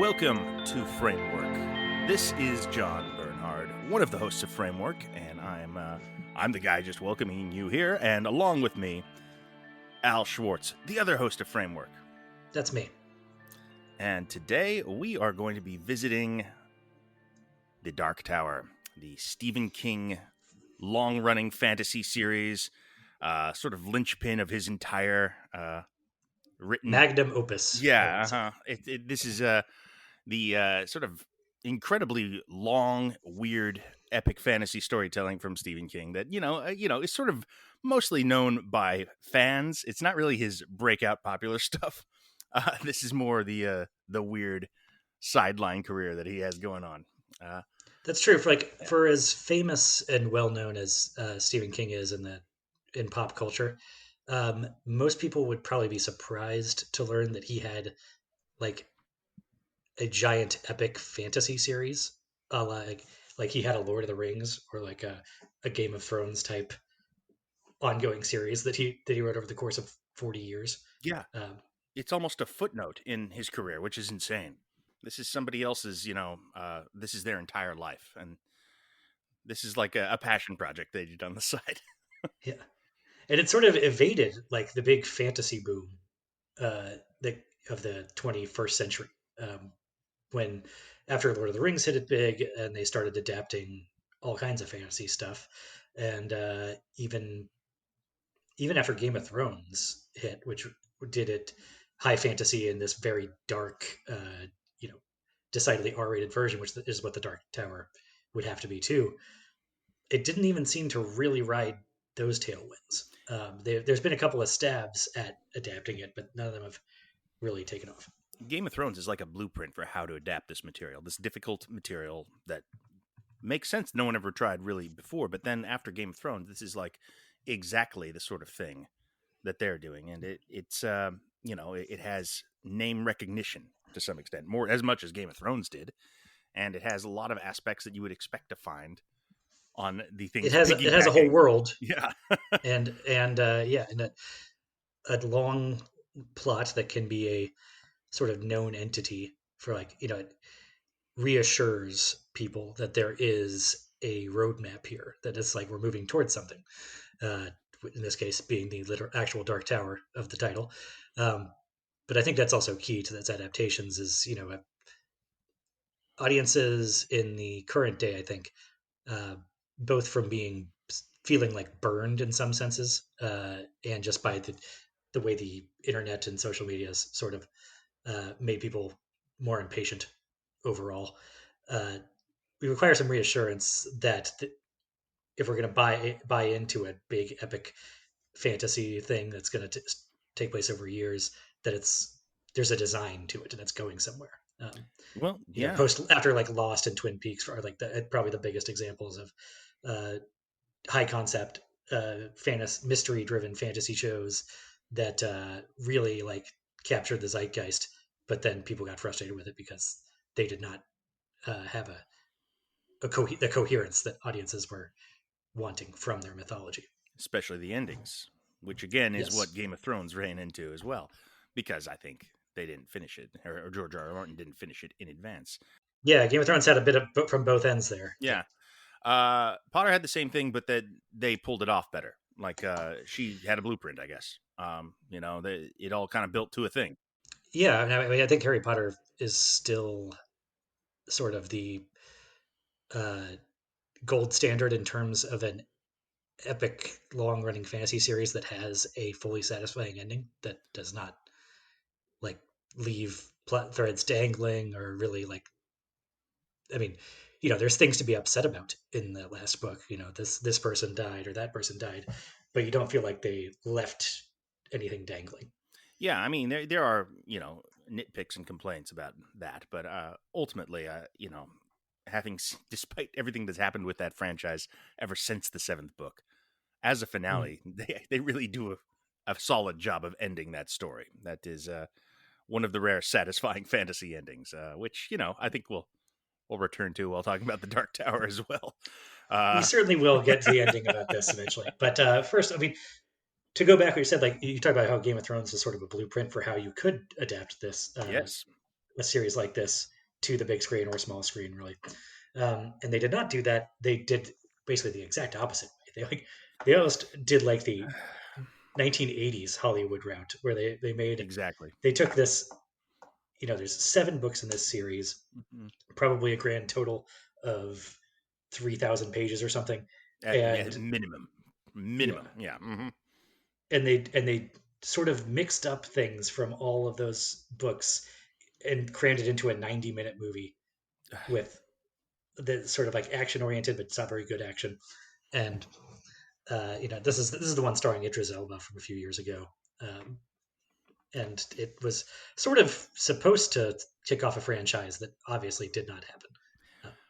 Welcome to Framework. This is John Bernhard, one of the hosts of Framework, and I'm the guy just welcoming you here, and along with me, Al Schwartz, the other host of Framework. That's me. And today we are going to be visiting The Dark Tower, the Stephen King long-running fantasy series, sort of linchpin of his entire written magnum opus. Yeah, this is the sort of incredibly long, weird, epic fantasy storytelling from Stephen King that is sort of mostly known by fans. It's not really his breakout popular stuff. This is more the weird sideline career that he has going on. That's true. For as famous and well known as Stephen King is in pop culture, most people would probably be surprised to learn that he had like a giant epic fantasy series, like he had a Lord of the Rings or like a Game of Thrones type ongoing series that he wrote over the course of 40 years. Yeah, it's almost a footnote in his career, which is insane. This is somebody else's, this is their entire life, and this is like a passion project they did on the side. Yeah, and it sort of evaded like the big fantasy boom of the 21st century, when after Lord of the Rings hit it big and they started adapting all kinds of fantasy stuff, and even after Game of Thrones hit, which did it high fantasy in this very dark, decidedly R-rated version, which is what the Dark Tower would have to be too. It didn't even seem to really ride those tailwinds. There's been a couple of stabs at adapting it, but none of them have really taken off. Game of Thrones is like a blueprint for how to adapt this material, this difficult material that makes sense. No one ever tried really before, but then after Game of Thrones, this is like exactly the sort of thing that they're doing, and it has name recognition to some extent, more as much as Game of Thrones did, and it has a lot of aspects that you would expect to find on the things. It has a whole world, yeah, and a long plot that can be a sort of known entity for it reassures people that there is a roadmap here, that it's like we're moving towards something. In this case, being the actual Dark Tower of the title. But I think that's also key to its adaptations is, audiences in the current day, I think, both from feeling like burned in some senses, and just by the way the internet and social media has sort of made people more impatient overall. We require some reassurance that if we're going to buy into a big epic fantasy thing that's going to take place over years, that there's a design to it and it's going somewhere. After like Lost and Twin Peaks are like probably the biggest examples of high concept mystery driven fantasy shows that really like captured the zeitgeist, but then people got frustrated with it because they did not have the coherence that audiences were wanting from their mythology, especially the endings, which again is yes. what Game of Thrones ran into as well, because I think they didn't finish it, or George R. R. Martin didn't finish it in advance. Yeah, Game of Thrones had a bit of from both ends there. Yeah. Potter had the same thing, but that they pulled it off better. Like she had a blueprint, I guess. It all kind of built to a thing. Yeah, I mean, I think Harry Potter is still sort of the gold standard in terms of an epic, long-running fantasy series that has a fully satisfying ending that does not like leave plot threads dangling or really like. I mean, there's things to be upset about in the last book. This person died or that person died, but you don't feel like they left anything dangling. Yeah, I mean, there are nitpicks and complaints about that, but ultimately, despite everything that's happened with that franchise ever since the 7th book, as a finale, they really do a solid job of ending that story. That is one of the rare satisfying fantasy endings, which I think we'll return to while talking about the Dark Tower as well. We certainly will get to the ending about this eventually, but first, I mean, to go back what you said, like you talk about how Game of Thrones is sort of a blueprint for how you could adapt this yes. a series like this to the big screen or small screen, really. And they did not do that. They did basically the exact opposite way. They almost did like the 1980s Hollywood route, where Exactly. they took this. There's 7 books in this series, Mhm. probably a grand total of 3,000 pages or something, Yeah, and minimum, yeah, minimum. Yeah. Hmm. and they sort of mixed up things from all of those books and crammed it into a 90-minute movie with the sort of like action oriented, but it's not very good action. And this is the one starring Idris Elba from a few years ago, um, and it was sort of supposed to kick off a franchise that obviously did not happen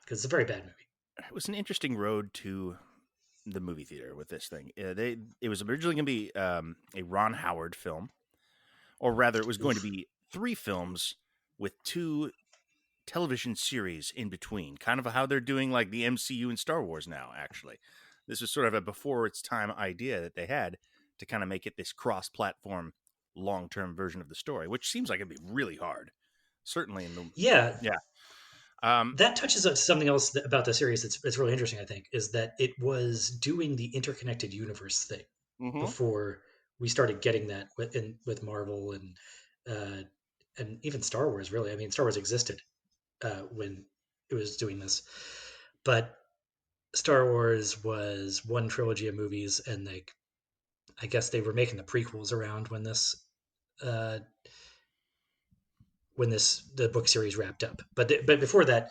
because it's a very bad movie. It was an interesting road to the movie theater with this thing. It was originally going to be a Ron Howard film, or rather, it was going to Oof. be 3 films with 2 television series in between, kind of how they're doing like the MCU and Star Wars now. Actually, this was sort of a before its time idea that they had to kind of make it this cross-platform, long-term version of the story, which seems like it'd be really hard. Certainly in the Yeah, yeah. Um, that touches on something else about the series that's really interesting. I think is that it was doing the interconnected universe thing mhm. before we started getting that with Marvel uh, and even Star Wars. Really, I mean, Star Wars existed when it was doing this, but Star Wars was one trilogy of movies, and I guess they were making the prequels around uh, when the book series wrapped up. But before that,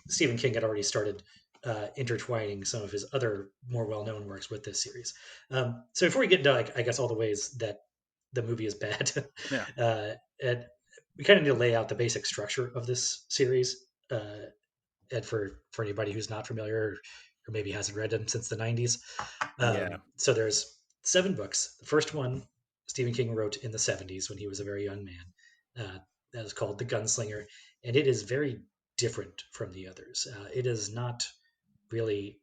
Stephen King had already started intertwining some of his other more well known works with this series. So before we get into I guess all the ways that the movie is bad, Yeah. uh, and we kind of need to lay out the basic structure of this series. And for anybody who's not familiar or maybe hasn't read them since the 90s. Yeah. So there's 7 books. The first one Stephen King wrote in the 70s when he was a very young man. That is called The Gunslinger, and it is very different from the others. It is not really,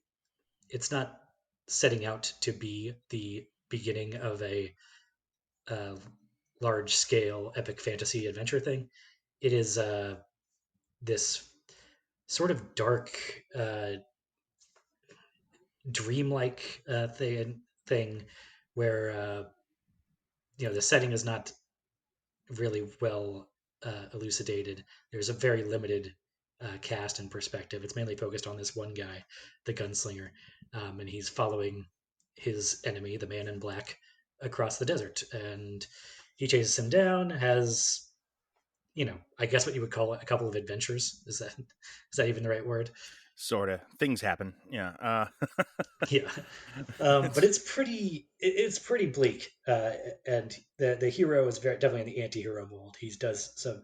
it's not setting out to be the beginning of a uh, large scale epic fantasy adventure thing. It is this sort of dark, dreamlike thing where the setting is not really well elucidated. There's a very limited cast and perspective. It's mainly focused on this one guy, the gunslinger, and he's following his enemy, the man in black, across the desert. And he chases him down. Has I guess what you would call a couple of adventures. Is that even the right word? Sort of things happen. Yeah. Yeah. But It's it's pretty bleak, and the hero is definitely in the anti-hero mold. He does some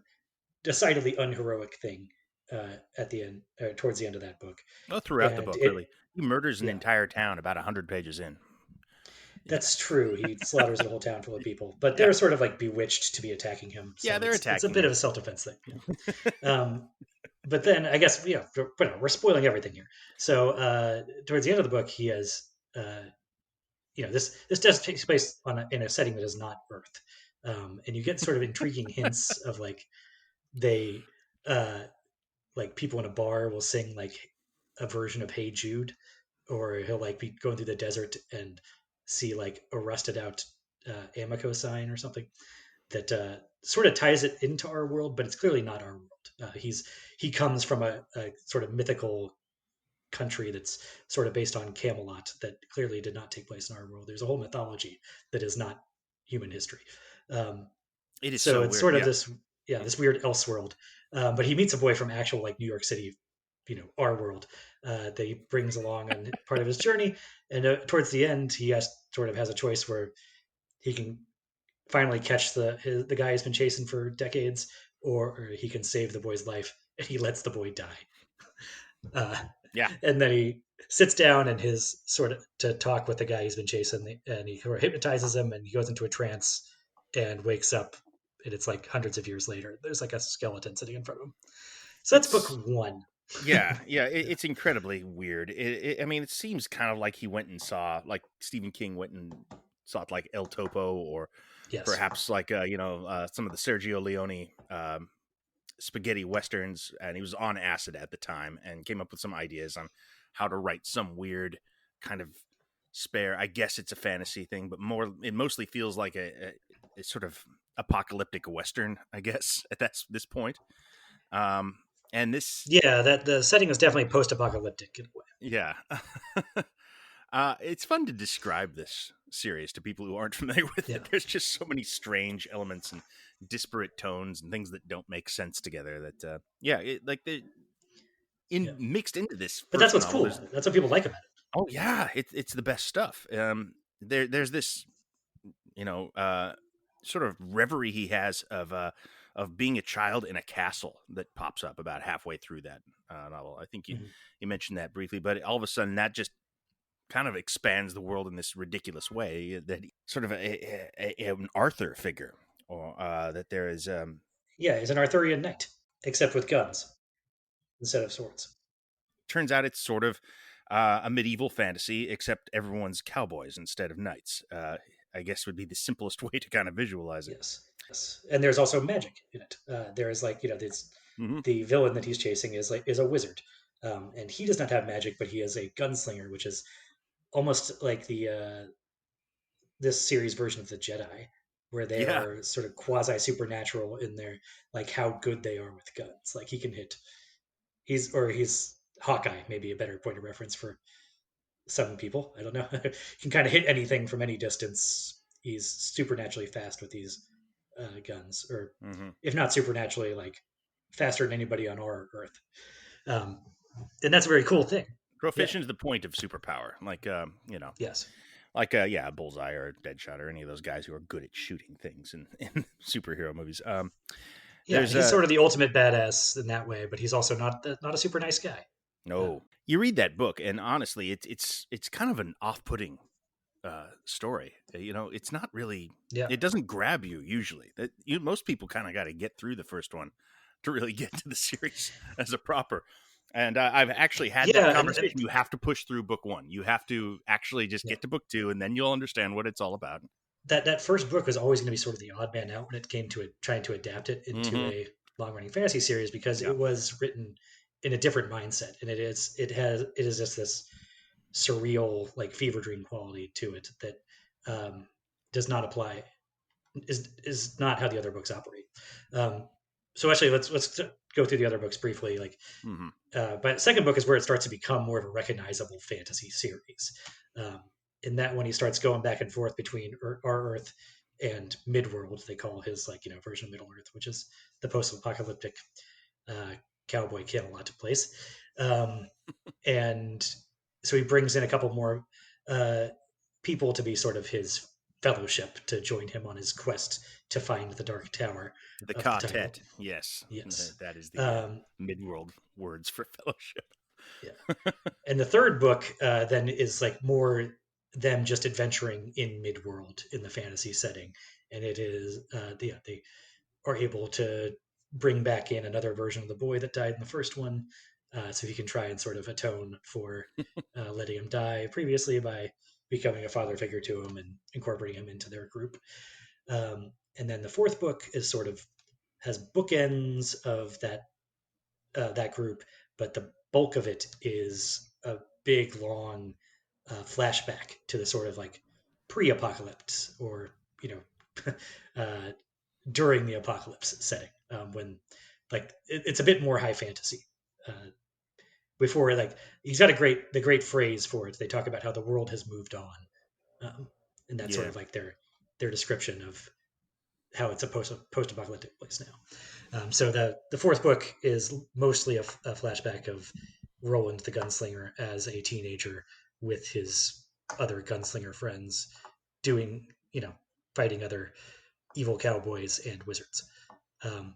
decidedly unheroic thing at the end, towards the end of that book, throughout the and book, really. He murders an yeah, entire town about 100 pages in. Yeah. that's true. He slaughters a whole town full of people, but Yeah. they're sort of like bewitched to be attacking him, Yeah. so They're it's a attacking bit of him. a self-defense thing. But then I guess we're spoiling everything here. So towards the end of the book, he has uh, this does take place in a setting that is not Earth, and you get sort of intriguing hints of like they uh, like people in a bar will sing like a version of Hey Jude, or he'll like be going through the desert and see like a rusted out Amico sign or something that sort of ties it into our world, but it's clearly not our world. He comes from a sort of mythical country that's sort of based on Camelot that clearly did not take place in our world. There's a whole mythology that is not human history. Um, It is so so it's weird. sort of Yeah. this weird else world. But he meets a boy from actual like New York City, our world, that he brings along on part of his journey. And towards the end, sort of has a choice where he can finally catch the guy he's been chasing for decades, or he can save the boy's life, and he lets the boy die. Uh, Yeah. and then he sits down and his sort of to talk with the guy he's been chasing, and he sort of hypnotizes him, and he goes into a trance and wakes up, and it's like hundreds of years later. There's like a skeleton sitting in front of him. So that's book It's one. yeah. Yeah. It's incredibly weird. I mean, it seems kind of like he went and saw, like Stephen King went and saw like El Topo, or Yes. perhaps like some of the Sergio Leone spaghetti westerns, and he was on acid at the time, and came up with some ideas on how to write some weird kind of spare. I guess it's a fantasy thing, but it mostly feels like a sort of apocalyptic western. I guess at this point. Um, and this, Yeah, that the setting is definitely post-apocalyptic in a way. yeah. It's fun to describe this series to people who aren't familiar with Yeah, it. There's just so many strange elements and disparate tones and things that don't make sense together. That like they yeah. in mixed into this But that's first what's novel. cool There's about it. That's what people like about it. it's the best stuff. There's this sort of reverie he has of being a child in a castle that pops up about halfway through that novel. I think Mhm. you mentioned that briefly, but all of a sudden that just kind of expands the world in this ridiculous way that sort of an Arthur figure, or that there is. Yeah, he's an Arthurian knight, except with guns instead of swords. Turns out it's sort of a medieval fantasy, except everyone's cowboys instead of knights. I guess would be the simplest way to kind of visualize it. Yes, yes. And there's also magic in it. There is like this Mm-hmm. the villain that he's chasing is a wizard, and he does not have magic, but he is a gunslinger, which is almost like the this series version of the Jedi, where they Yeah. are sort of quasi supernatural in their like how good they are with guns. Like he can hit. He's Hawkeye, maybe a better point of reference for some people. I don't know. He can kind of hit anything from any distance. He's supernaturally fast with these guns, or Mm-hmm. if not supernaturally, like faster than anybody on our Earth. Um, and that's a very cool thing. Yeah. Proficient is the point of superpower, like Yes. like a Bullseye or a Deadshot or any of those guys who are good at shooting things in superhero movies. Yeah, There's he's sort of the ultimate badass in that way, but he's also not a super nice guy. no, you read that book, and honestly, it's kind of an off-putting story. It's not really. Yeah. It doesn't grab you usually. Most people kind of got to get through the first one to really get to the series as a proper. And I've actually had that Yeah, and conversation. You have to push through book one. You have to actually just yeah, get to book two, and then you'll understand what it's all about. that first book was always going to be sort of the odd man out when it came to it, trying to adapt it into Mm-hmm. a long running fantasy series because Yeah. it was written in a different mindset, and it is just this surreal like fever dream quality to it that um, does not apply is not how the other books operate. Um, so actually, let's go through the other books briefly. Like, Mm-hmm. but second book is where it starts to become more of a recognizable fantasy series. Um, in that when he starts going back and forth between our Earth and Midworld, they call his like version of Middle Earth, which is the post-apocalyptic uh, cowboy Camelot place. Um, and so he brings in a couple more uh, people to be sort of his fellowship to join him on his quest to find the Dark Tower The of the title. quartet, yes, Yes. that is the Um, midworld words for fellowship. yeah. And the third book then is like more them just adventuring in Midworld in the fantasy setting, and it is they are able to bring back in another version of the boy that died in the first one, so he can try and sort of atone for letting him die previously by becoming a father figure to him and incorporating him into their group. And then the fourth book is sort of has bookends of that group, but the bulk of it is a big long flashback to the sort of like pre-apocalypse or you know uh, during the apocalypse setting when like it's a bit more high fantasy before like he's got the great phrase for it. They talk about how the world has moved on, and that's sort Yeah, of like their description of how it's a post-apocalyptic place now. So the fourth book is mostly a flashback of Roland the gunslinger as a teenager with his other gunslinger friends doing fighting other evil cowboys and wizards. Um,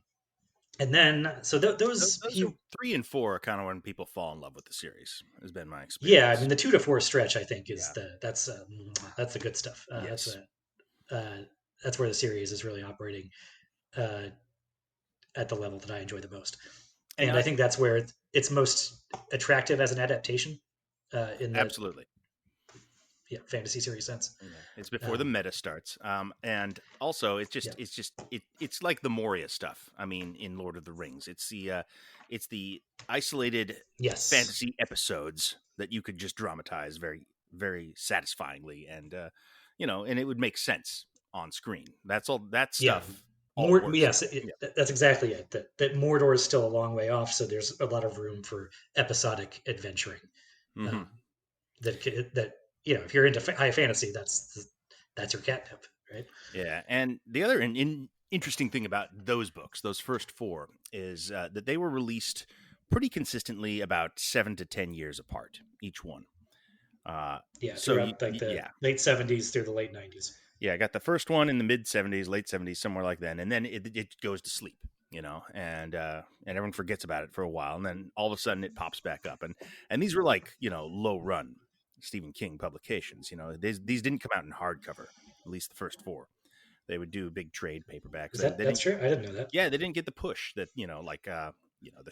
and then so those those are he 3 and 4 are kind of when people fall in love with the series. Has been my yeah, I mean experience. the 2 to 4 stretch I think is Yeah. that's the good stuff. Yes. That's where the series is really operating uh, at the level that I enjoy the most. And And I think that's where it's most attractive as an adaptation. In that absolutely. fantasy series sense. Yeah, it's before the Um, meta starts. And also yeah. it's like the Moria stuff. I mean, in Lord of the Rings, it's the isolated Yes. fantasy episodes that you could just dramatize very satisfyingly, and and it would make sense on screen. That's all. That Yeah. stuff all More. works. Yes. Yeah. That's exactly it. That Mordor is still a long way off, so there's a lot of room for episodic adventuring. Hmm. Um, that if you're into high fantasy, that's your catnip, right? Yeah, and the other interesting thing about those books, those first four, is that they were released pretty consistently about 7 to 10 years apart, each one. Yeah, So throughout like the yeah, late '70s through the late '90s. yeah, I got the first one in the mid '70s, late '70s, somewhere like then, and then it goes to sleep, and everyone forgets about it for a while, and then all of a sudden it pops back up, and these were like low run Stephen King publications. These didn't come out in hardcover, at least the first four. They would do big trade paperbacks. Is They, that they that's didn't true? I didn't know that. Yeah, they didn't get the push that like The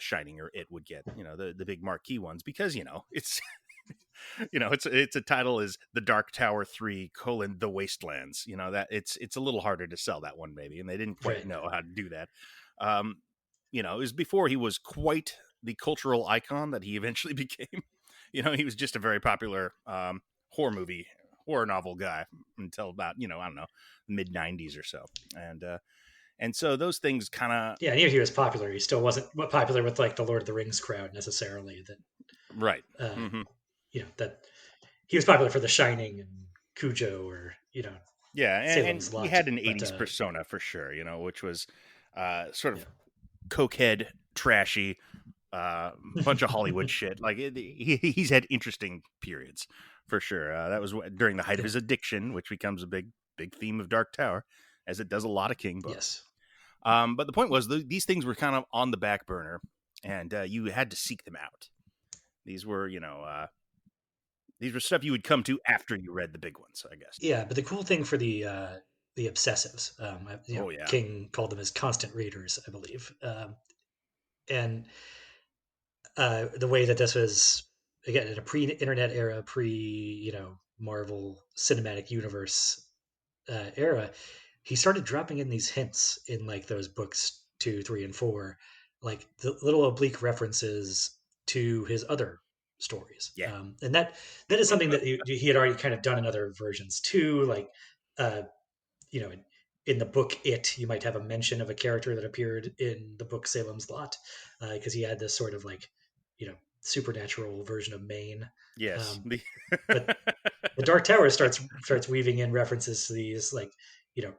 Shining or It would get, the big marquee ones, because it's it's a title is The Dark Tower 3 colon The Wastelands. That it's a little harder to sell that one, maybe, and they didn't quite Right. know how to do that. um it was before he was quite the cultural icon that he eventually became. He was just a very popular horror novel guy until about I don't know, mid 90s or so. And so those things kind of Yeah, and even if he was popular, he still wasn't popular with like the Lord of the Rings crowd necessarily. right. That Hmm. that he was popular for The Shining and Cujo or Yeah, and Salem's he Lot. had an But 80s persona for sure, which was sort yeah, of cokehead, trashy, bunch of Hollywood shit. Like he's had interesting periods for sure. That was during the height of yeah, his addiction, which becomes a big theme of Dark Tower, as it does a lot of King books. yes, But the point was, these things were kind of on the back burner, and you had to seek them out. These were, these were stuff you would come to after you read the big ones, I guess. yeah. But the cool thing for the obsessives, Oh yeah. King called them as constant readers, I believe, and the way that this was again in a pre-internet era, Marvel Cinematic Universe era, he started dropping in these hints in like those books 2, 3, and 4, like the little oblique references to his other stories, Yeah. and that is something that he had already kind of done in other versions too. Like, uh, in the book It, you might have a mention of a character that appeared in the book Salem's Lot, because he had this sort of like, supernatural version of Maine. Yes. Um, but the Dark Tower starts weaving in references to these, like, you know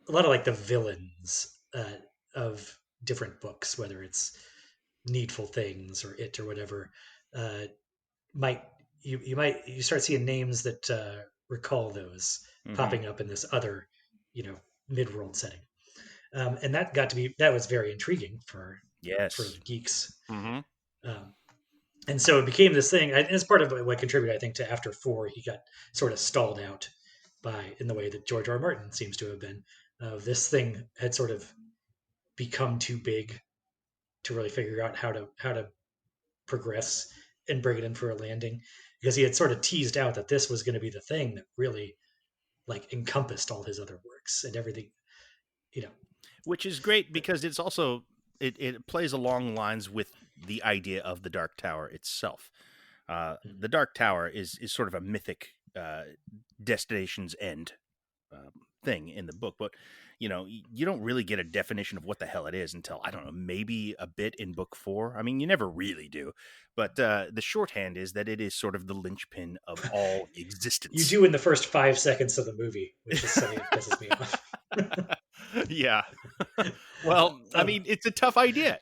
a lot of like the villains of different books, whether it's Needful Things or It or whatever. uh, might you start seeing names that recall those Hmm. popping up in this other, you know mid-world setting. And that was very intriguing for Yes. the geeks. Hmm. um, and so it became this thing, and it's part of what contributed, I think, to after 4 he got sort of stalled out in the way that George R. R. Martin seems to have been. This thing had sort of become too big to really figure out how to progress and bring it in for a landing, because he had sort of teased out that this was going to be the thing that really like encompassed all his other works and everything. you know Which is great but because it's also it plays along lines with the idea of the Dark Tower itself. The Dark Tower is sort of a mythic destination's end thing in the book, but you don't really get a definition of what the hell it is until, I don't know, maybe a bit in book 4. I mean, you never really do, but the shorthand is that it is sort of the linchpin of all you existence. do in the first 5 seconds of the movie, which is something that pisses me off. Yeah. Well, I um, mean, it's a tough idea.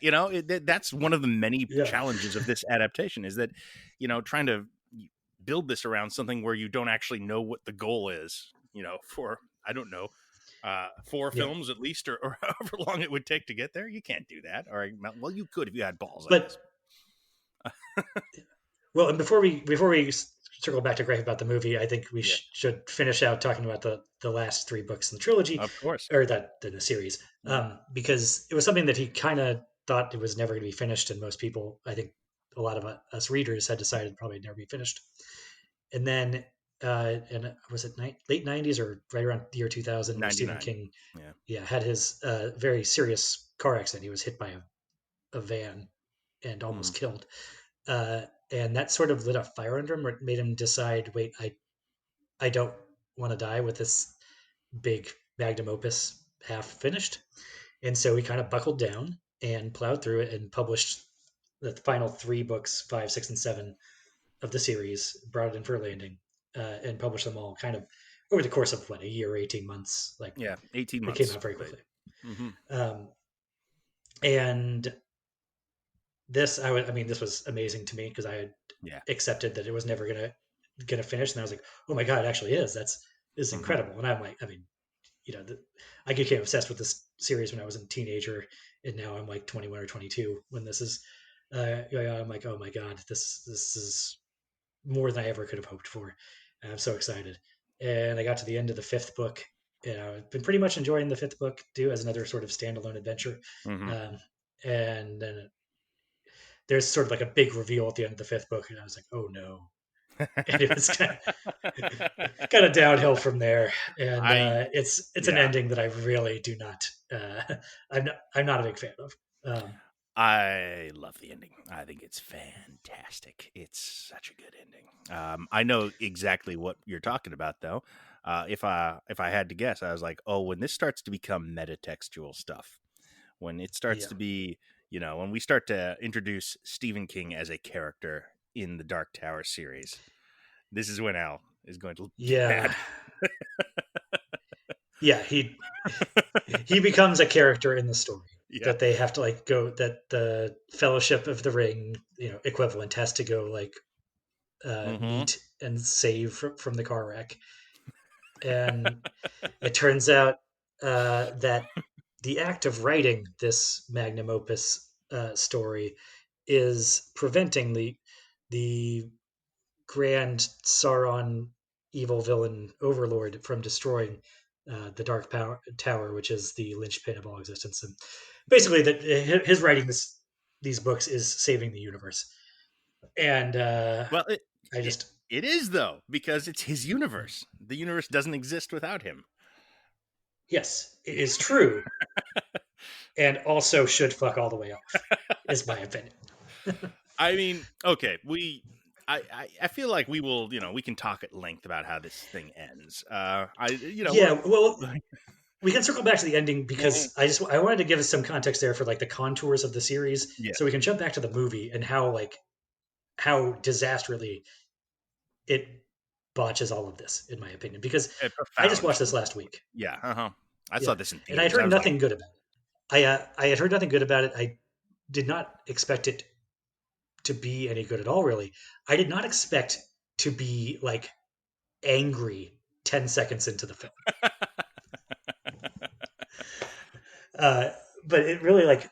That's one of the many yeah, challenges of this adaptation, is that trying to build this around something where you don't actually know what the goal is. For, I don't know, 4 yeah. films at least, or however long it would take to get there. You can't do that. Or, well, you could if you had balls, I guess. But well, and before we circle back to gripe about the movie, I think we Yeah, should finish out talking about the last 3 books in the trilogy, of course. or that the series, Yeah. because it was something that he kind of thought it was never going to be finished, and most people, I think, a lot of us readers had decided probably never be finished. And then and was it late 90s or right around the year 2000, where Stephen 99. King, Yeah. yeah, had his very serious car accident. He was hit by a van and almost Mhm. killed. And that sort of lit a fire under him, where it made him decide, wait, I don't want to die with this big magnum opus half finished. And so he kind of buckled down and plowed through it and published the final three books, 5, 6, and 7 of the series, brought it in for a landing, and published them all kind of over the course of what, a year, 18 months. Like, Yeah, 18 they came months. out very But quickly. mhm. Um, and I mean, this was amazing to me because I had Yeah. accepted that it was never gonna finish, and I was like, oh my god, it actually is. That's Is Mhm. incredible. And I'm like, I mean, I became obsessed with this series when I was a teenager, and now I'm like 21 or 22 when this is. Yeah, I'm like, oh my god, this is more than I ever could have hoped for. And I'm so excited. And I got to the end of the fifth book, and I've been pretty much enjoying the fifth book too, as another sort of standalone adventure. Mhm. Um, and then there's sort of like a big reveal at the end of the fifth book, and I was like, oh no. And it was kind of downhill from there. And I it's an yeah. ending that I really do not. I'm not a big fan of. I love the ending. I think it's fantastic. It's such a good ending. I know exactly what you're talking about, though. If I had to guess, I was like, oh, when this starts to become metatextual stuff, when it starts Yeah, to be, when we start to introduce Stephen King as a character in the Dark Tower series, this is when Al is going to get yeah, mad. yeah. He becomes a character in the story Yeah. that they have to like go, that the Fellowship of the Ring, equivalent, has to go like Mm-hmm. meet and save from the car wreck. And it turns out that the act of writing this magnum opus story is preventing the grand Sauron evil villain overlord from destroying the Tower, which is the linchpin of all existence. And basically, that his writing these books is saving the universe. And Well, I it just it is though because it's his universe. The universe doesn't exist without him. yes, it is true, and also should fuck all the way off, is my opinion. I mean, okay, I feel like we will, we can talk at length about how this thing ends. We're Yeah, well, we can circle back to the ending Mhm. because I wanted to give us some context there for like the contours of the series, Yeah, so we can jump back to the movie and how disastrously it botches all of this, in my opinion. Because I just profound. watched this last week. Yeah, I saw Yeah, this in and I had theaters. I heard was like, nothing good about it. I had heard nothing good about it. I did not expect it to be any good at all. Really, I did not expect to be like angry 10 seconds into the film. Uh, but it really like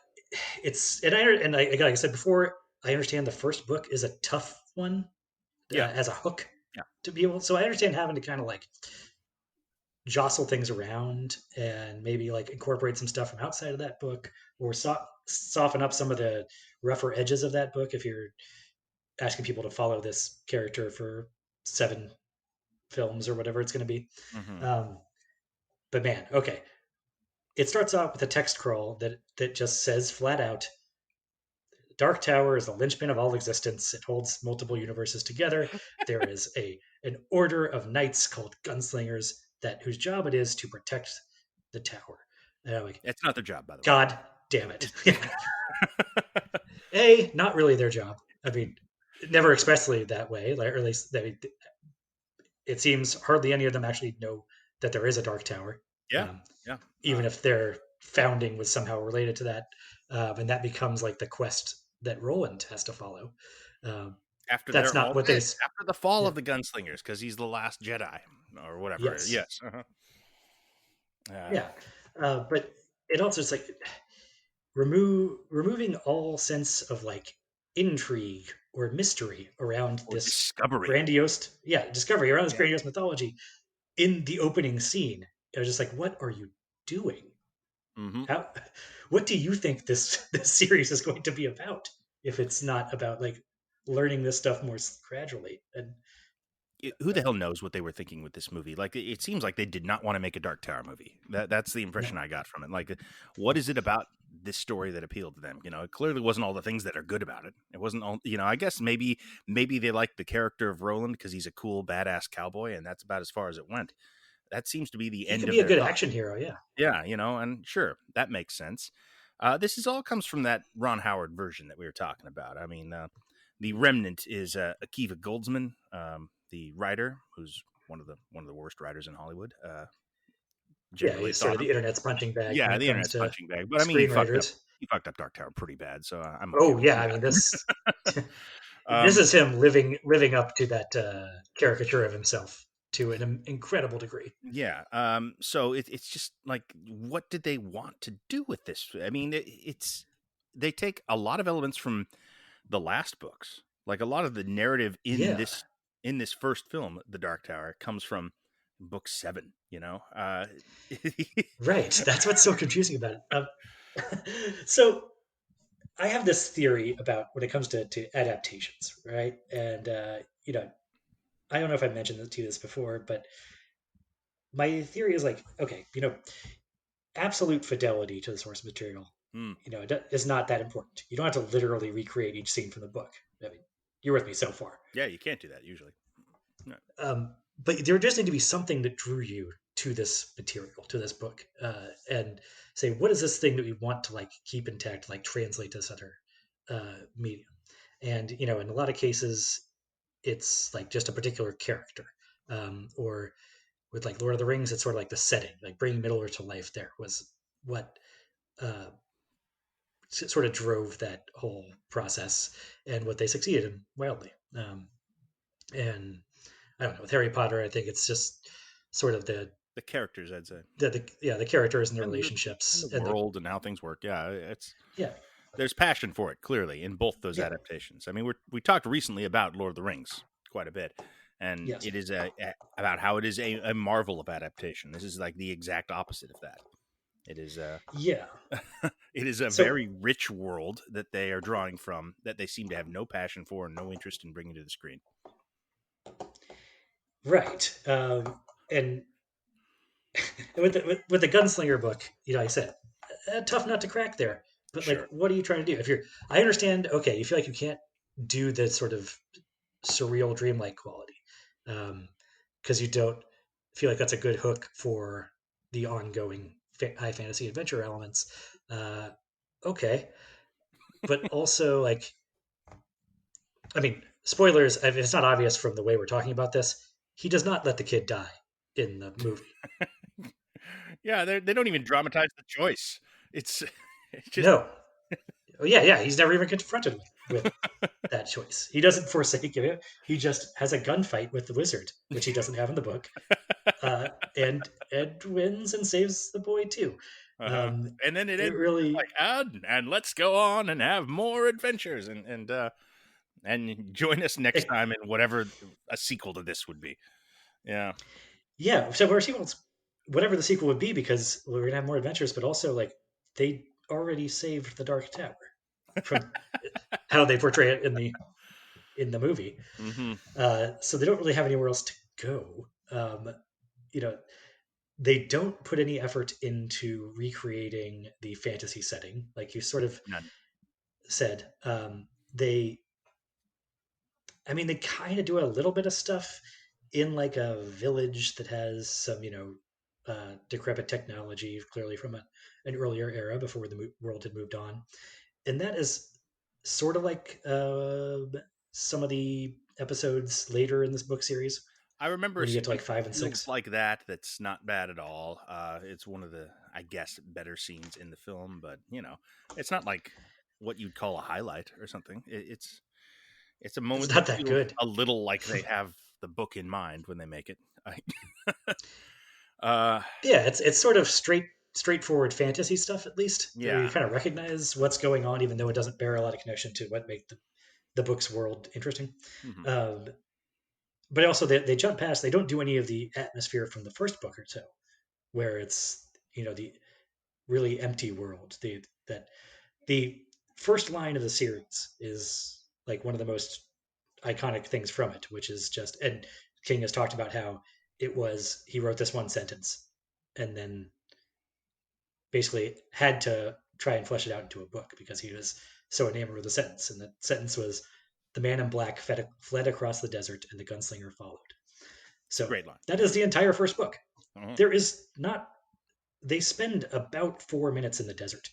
it's like I said before, I understand the first book is a tough one yeah, as a hook yeah. to be able. So I understand having to kind of like jostle things around and maybe like incorporate some stuff from outside of that book, or soften up some of the rougher edges of that book if you're asking people to follow this character for 7 films or whatever it's going to be. Hmm. Um, but man, okay, it starts out with a text crawl that just says flat out, Dark Tower is the linchpin of all existence. It holds multiple universes together. There is an order of knights called gunslingers whose job it is to protect the tower. And I'm like, It's not their job, by the way. God damn it. It's Not really their job. I mean, never expressly that way, or at least it seems hardly any of them actually know that there is a Dark Tower, yeah, um, yeah. even if their founding was somehow related to that. And that becomes like the quest that Roland has to follow. Um, After that's they're not all what dead, they. after the fall Yeah. of the gunslingers, because he's the last Jedi or whatever. Yes. Yes. Uh, Yeah. But it also is like removing all sense of like intrigue or mystery around or this discovery. grandiose, discovery around this Yeah. grandiose mythology in the opening scene. It was just like, what are you doing? Hmm. How? What do you think this series is going to be about? If it's not about like learning this stuff more gradually, and who the hell knows what they were thinking with this movie? Like, it seems like they did not want to make a Dark Tower movie. That's the No, impression I got from it. Like, what is it about this story that appealed to them? It clearly wasn't all the things that are good about it. It wasn't all. I guess maybe they liked the character of Roland because he's a cool badass cowboy, and that's about as far as it went. That seems to be the he end could of be a their good thought. action hero. Yeah, Yeah, and sure, that makes sense. This is all comes from that Ron Howard version that we were talking about. I mean, the remnant is Akiva Goldsman, the writer, who's one of the worst writers in Hollywood. yeah, Generally he's sort thought of of. the internet's punching bag when Yeah, it the comes internet's to punching bag, but I mean, screenwriters. he fucked up Dark Tower pretty bad, so I'm okay Oh with yeah, I mean that. this this Um, is him living up to that caricature of himself to an incredible degree. yeah. So it's just like, what did they want to do with this? I mean, it's they take a lot of elements from the last books. Like, a lot of the narrative Yeah, in this first film, The Dark Tower, comes from book 7. right. That's what's so confusing about it. So I have this theory about when it comes to adaptations, right? And I don't know if I mentioned this to you this before, but my theory is like, okay, absolute fidelity to the source material, Hmm. is not that important. You don't have to literally recreate each scene from the book. I mean, you're with me so far. Yeah, you can't do that usually. No. But there does need to be something that drew you to this material, to this book, and say, what is this thing that we want to like keep intact, like translate to this other medium? And in a lot of cases, it's like just a particular character, or with like Lord of the Rings, it's sort of like the setting, like bringing Middle Earth to life. There was what uh, sort of drove that whole process, and what they succeeded in wildly. And I don't know, with Harry Potter, I think it's just sort of The characters, I'd say, the characters and the and the relationships and the world and how things work. Yeah, it's yeah, there's passion for it clearly in both those yeah, adaptations. I mean, we talked recently about Lord of the Rings quite a bit, and yes, it is about how it is a marvel of adaptation. This is like the exact opposite of that. It is yeah. it is a So very rich world that they are drawing from, that they seem to have no passion for and no interest in bringing to the screen. right, and with the Gunslinger book, I said tough nut to crack there. But like, Sure. what are you trying to do? If you're, I understand. Okay, you feel like you can't do the sort of surreal, dreamlike quality, because you don't feel like that's a good hook for the ongoing high fantasy adventure elements. Uh, okay, but also like, I mean, spoilers. If it's not obvious from the way we're talking about this, he does not let the kid die in the movie. Yeah, they don't even dramatize the choice. It's it's just No. Oh, yeah, yeah. He's never even confronted with that choice. He doesn't forsake it. He just has a gunfight with the wizard, which he doesn't have in the book, and wins and saves the boy too. uh-huh. And then it It ends just really, like, and let's go on and have more adventures, and join us next it, time in whatever a sequel to this would be. Yeah. yeah. So we're sequels, whatever the sequel would be, because we're gonna have more adventures, but also like they already saved the Dark Tower from how they portray it in the movie. Hmm. So they don't really have anywhere else to go. You know, they don't put any effort into recreating the fantasy setting, like you sort of None. said. They, I mean, they kind of do a little bit of stuff in like a village that has some, decrepit technology, clearly from an earlier era before the world had moved on, and that is sort of like some of the episodes later in this book series I remember a when you get to like scene that 5 and 6. feels like that. That's not bad at all. It's one of the, I guess, better scenes in the film, but it's not like what you'd call a highlight or something. It's a It's moment that not that feels good. a little like they have the book in mind when they make it. uh, Yeah, it's sort of straightforward fantasy stuff, at least, where yeah. you kind of recognize what's going on, even though it doesn't bear a lot of connection to what make the book's world interesting. Hmm. Um, but also, they jump past. They don't do any of the atmosphere from the first book or so, where it's the really empty world. The first line of the series is like one of the most iconic things from it, which is just, and King has talked about how he wrote this one sentence and then basically had to try and flesh it out into a book because he was so enamored with the sentence. And the sentence was, "The man in black fled across the desert, and the gunslinger followed." So Great line. that is the entire first book. Uh-huh. There is not. They spend about 4 minutes in the desert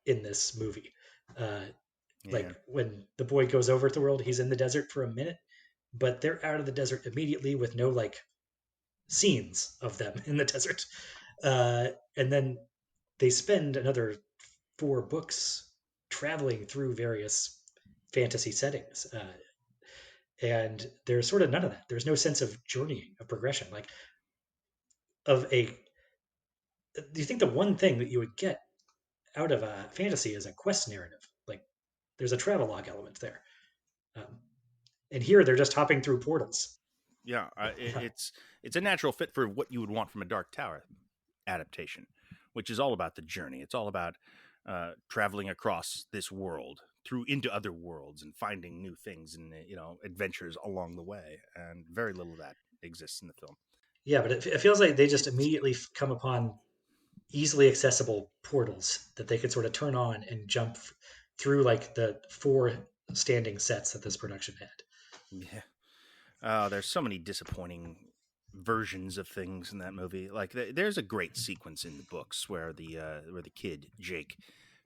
in this movie. Uh, Yeah. like when the boy goes over to the world, he's in the desert for a minute, but they're out of the desert immediately with no like scenes of them in the desert. And then they spend another 4 books traveling through various fantasy settings. And there's sort of none of that. There's no sense of journeying, of progression, like of a. Do you think the one thing that you would get out of a fantasy is a quest narrative? Like there's a travelogue element there. Um, and here they're just hopping through portals. Yeah, it's a natural fit for what you would want from a Dark Tower adaptation, which is all about the journey. It's all about traveling across this world through into other worlds and finding new things and adventures along the way. And very little of that exists in the film. Yeah, but it feels like they just immediately come upon easily accessible portals that they could sort of turn on and jump through like the 4 standing sets that this production had. Yeah. There's so many disappointing versions of things in that movie. Like there's a great sequence in the books where the kid Jake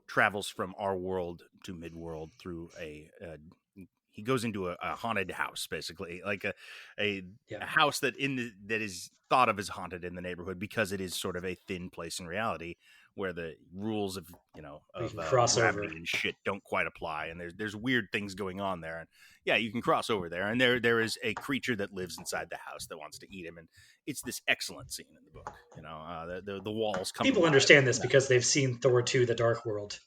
travels from our world to Midworld through he goes into a haunted house, basically, like a Yeah, house that that is thought of as haunted in the neighborhood because it is sort of a thin place in reality where the rules of we can cross gravity over. and shit don't quite apply, and there's weird things going on there. And yeah, you can cross over there, and there is a creature that lives inside the house that wants to eat him, and it's this excellent scene in the book. The walls come People alive. understand this because they've seen Thor 2: The Dark World.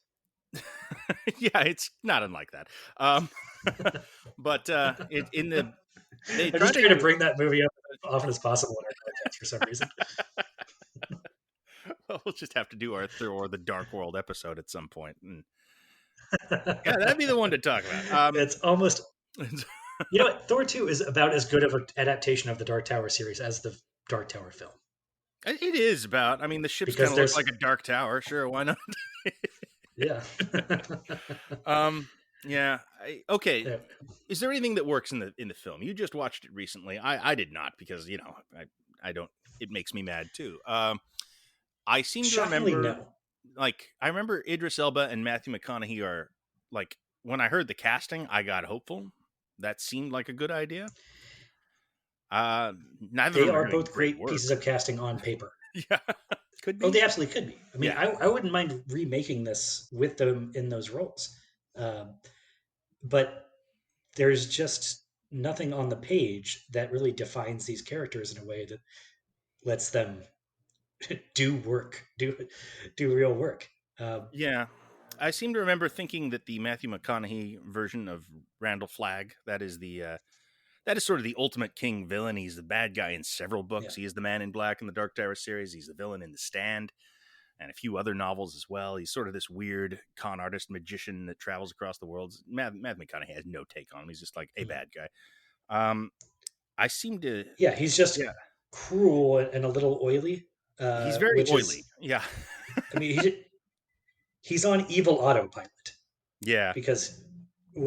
Yeah, it's not unlike that. Um, but in the they I'm try just to trying to do. bring that movie up as often as possible in our podcast for some reason. Well, we'll just have to do our Thor: The Dark World episode at some point, and yeah, that'd be the one to talk about. It's almost, you know what? Thor 2 is about as good of an adaptation of the Dark Tower series as the Dark Tower film. It is about. I mean, the ships kind Because of look there's, like a dark tower. Sure, why not? yeah. um, yeah. Okay. Yeah. Is there anything that works in the film? You just watched it recently. I did not because I don't. It makes me mad too. I seem to Shockingly, remember, no. like, I remember Idris Elba and Matthew McConaughey are like. When I heard the casting, I got hopeful. That seemed like a good idea. Neither They of them are are doing both great great work. pieces of casting on paper. Yeah, could Oh, be. they absolutely could be. I mean, Yeah, I wouldn't mind remaking this with them in those roles. Um, but there's just nothing on the page that really defines these characters in a way that lets them do work, do real work. Um, yeah. I seem to remember thinking that the Matthew McConaughey version of Randall Flagg, that is sort of the ultimate King villain. He's the bad guy in several yeah, books. He is the Man in Black in the Dark Tower series. He's the villain in The Stand and a few other novels as well. He's sort of this weird con artist magician that travels across the world. Matthew McConaughey has no take on him. He's just like a mm. bad guy. Um, I seem to, Yeah. He's just yeah, cruel and a little oily, he's very which oily. is, Yeah, I mean, he's on evil autopilot yeah. because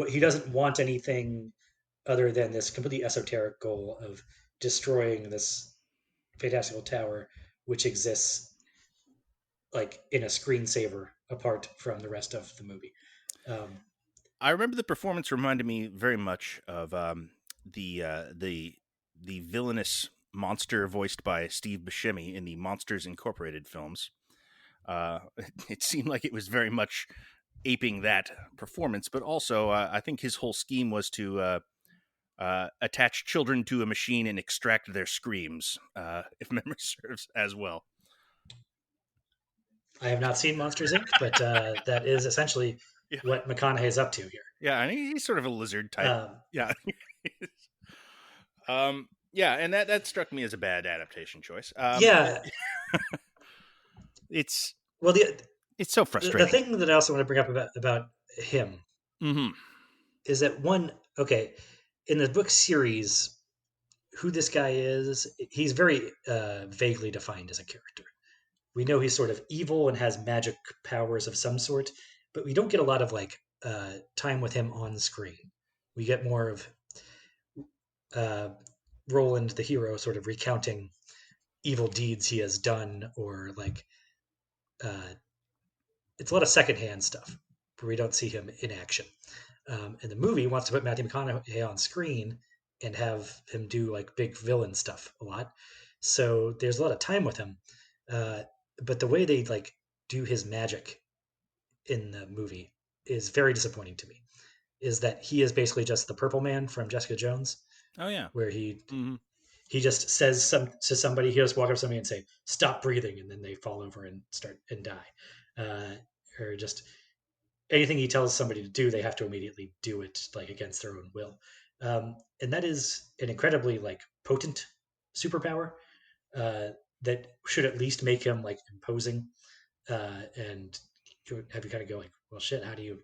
he doesn't want anything other than this completely esoteric goal of destroying this fantastical tower, which exists like in a screensaver apart from the rest of the movie. Um, I remember the performance reminded me very much of the uh, the the villainous monster voiced by Steve Buscemi in the Monsters Incorporated films. Uh, it seemed like it was very much aping that performance, but also I think his whole scheme was to attach children to a machine and extract their screams, if memory serves as well. I have not seen Monsters Inc., but that is essentially Yeah, what McConaughey is up to here. yeah, and he's sort of a lizard type. Um, Yeah, yeah, and that struck me as a bad adaptation choice. yeah. It's Well, it's so the frustrating. thing that I also want to bring up about him Mm-hmm. is that one, okay, in the book series, who this guy is. He's very vaguely defined as a character. We know he's sort of evil and has magic powers of some sort, but we don't get a lot of like time with him on screen. We get more of uh, Roland, the hero, sort of recounting evil deeds he has done, or like uh, it's a lot of secondhand stuff where we don't see him in action. And the movie wants to put Matthew McConaughey on screen and have him do like big villain stuff a lot. So there's a lot of time with him. Uh, but the way they like do his magic in the movie is very disappointing to me. Is that he is basically just the Purple Man from Jessica Jones, Oh yeah. where he Hmm. he just says some to somebody. He just walk up to somebody and say, "Stop breathing," and then they fall over and start and die, uh, or just anything he tells somebody to do, they have to immediately do it like against their own will. And that is an incredibly like potent superpower uh, that should at least make him like imposing and have you kind of go like, well, shit, how do you,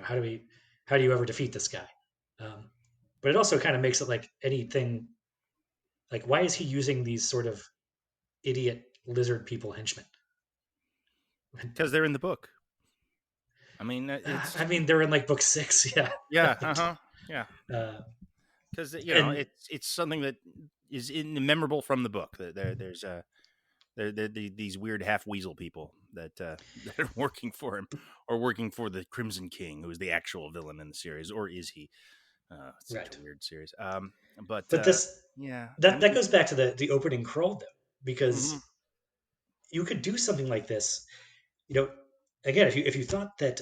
how do we, how do you ever defeat this guy? Um, but it also kind of makes it like anything, like why is he using these sort of idiot lizard people henchmen? Because they're in the book. I mean, I it's mean, they're in like book six, yeah. yeah, Like, yeah. uh, Because and it's something that is memorable from the book. There's these weird half weasel people that that are working for him, or working for the Crimson King, who is the actual villain in the series, or is he? It's such a right. weird series. But But this yeah, the that movie. goes back to the opening crawl though, Mhm. because you could do something like this. You know, again, if you thought that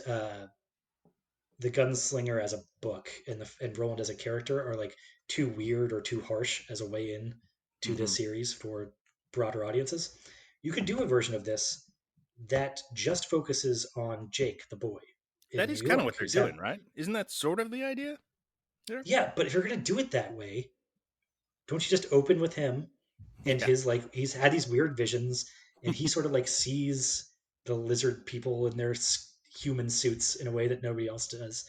the Gunslinger as a book and Roland as a character are like too weird or too harsh as a way in to this Mhm. series for broader audiences, you could do a version of this that just focuses on Jake, the boy That in New is kind of what York, they're who's had. doing, right? Isn't that sort of the idea? Yeah. Yeah, but if you're gonna do it that way, don't you just open with him and Yeah. his like he's had these weird visions and he sort of like sees the lizard people in their human suits in a way that nobody else does.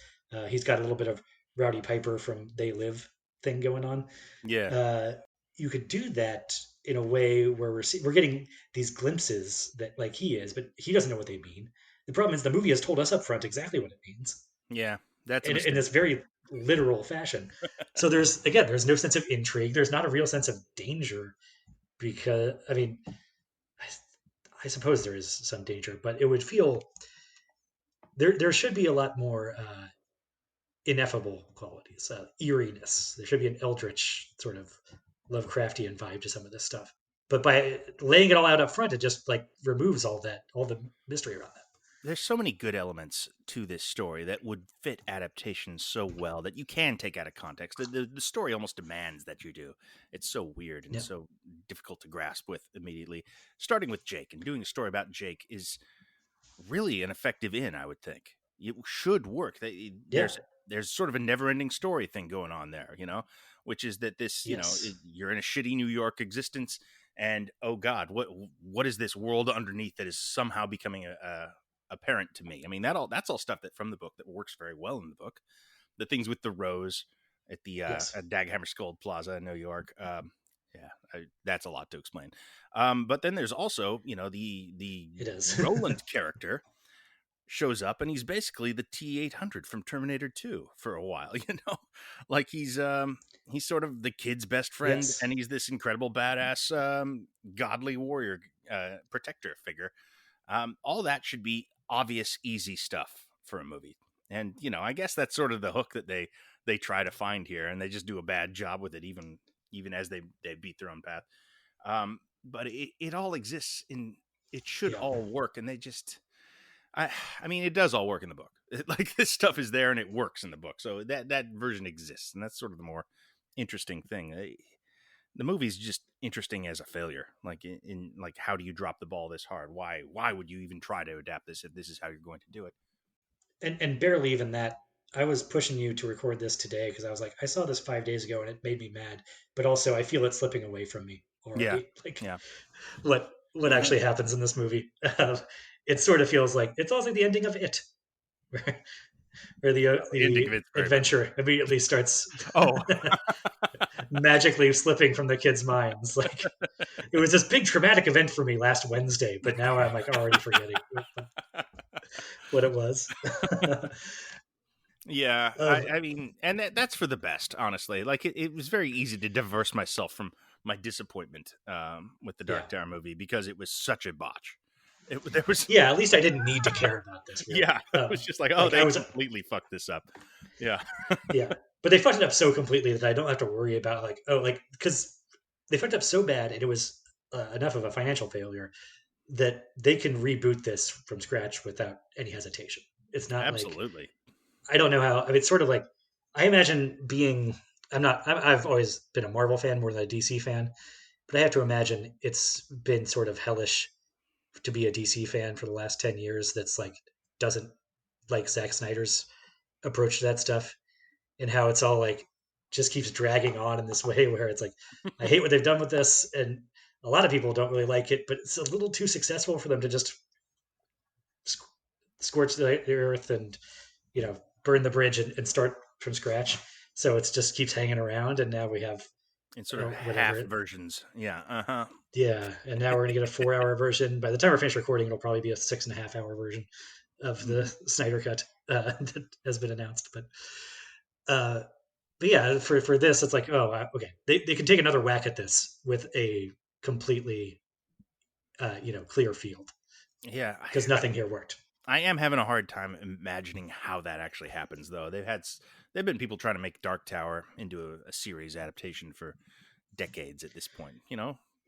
He's got a little bit of Rowdy Piper from They Live thing going on. Yeah. uh, you could do that in a way where we're getting these glimpses that like he is, but he doesn't know what they mean. The problem is the movie has told us up front exactly what it means Yeah. That's a in mistake. this very literal fashion. So there's no sense of intrigue. There's not a real sense of danger because I mean, I, I suppose there is some danger, but it would feel there should be a lot more ineffable qualities, eeriness. There should be an eldritch sort of Lovecraftian vibe to some of this stuff. But by laying it all out up front, it just like removes all the mystery around that. There's so many good elements to this story that would fit adaptation so well that you can take out of context. The story almost demands that you do. It's so weird and Yeah, so difficult to grasp with immediately. Starting with Jake and doing a story about Jake is really an effective in, I would think. It should work. yeah, There's sort of a never-ending story thing going on there, which is that this, yes, you're in a shitty New York existence, and oh God, what is this world underneath that is somehow becoming apparent to me? I mean, that's all stuff that from the book that works very well in the book. The things with the rose at the yes. at Daghammer Skull Plaza in New York. Yeah, that's a lot to explain. But then there's also, the It is. Roland character shows up, and he's basically the T-800 from Terminator 2 for a while. Like he's sort of the kid's best friend, Yes, and he's this incredible badass godly warrior protector figure. All that should be obvious, easy stuff for a movie. And I guess that's sort of the hook that they try to find here, and they just do a bad job with it, even as they beat their own path. But it all exists in. It should yeah. all work, and they just. I mean, it does all work in the book. Like this stuff is there and it works in the book, so that version exists, and that's sort of the more interesting thing. The movie's just interesting as a failure. Like in like, how do you drop the ball this hard? Why would you even try to adapt this if this is how you're going to do it? And barely even that. I was pushing you to record this today because I was like, I saw this 5 days ago and it made me mad, but also I feel it slipping away from me Yeah, already. Like yeah. what actually happens in this movie. It sort of feels like it's also the ending of it. where The ending of the it's great. adventure immediately starts Oh, magically slipping from the kids' minds. Like it was this big traumatic event for me last Wednesday, but now I'm like already forgetting what it was. yeah. I, um, I mean, and that's for the best, honestly. Like it was very easy to divorce myself from my disappointment with the yeah, Dark Tower movie because it was such a botch. There was, yeah. At least I didn't need to care about this yeah, really. it was just like, oh, Like I they was, completely fucked this up. Yeah, yeah, but they fucked it up so completely that I don't have to worry about like, oh, like because they fucked up so bad and it was enough of a financial failure that they can reboot this from scratch without any hesitation. It's not like absolutely. I don't know how. I mean, it's sort of like I imagine being. I'm not. I've always been a Marvel fan more than a DC fan, but I have to imagine it's been sort of hellish to be a DC fan for the last 10 years. That's like doesn't like Zack Snyder's approach to that stuff, and how it's all like just keeps dragging on in this way where it's like I hate what they've done with this, and a lot of people don't really like it, but it's a little too successful for them to just scorch the earth and burn the bridge and start from scratch. So it just keeps hanging around, and now we have In sort of whatever. half versions. Yeah. Uh-huh. Yeah, and now we're gonna get a 4 hour version. By the time we're finished recording, it'll probably be a 6.5 hour version of the Mhm. Snyder cut that has been announced. Uh, but yeah, for this, it's like, oh, okay, they can take another whack at this with a completely clear field Yeah, because nothing here worked. I am having a hard time imagining how that actually happens, though. There've been people trying to make Dark Tower into a series adaptation for decades at this point.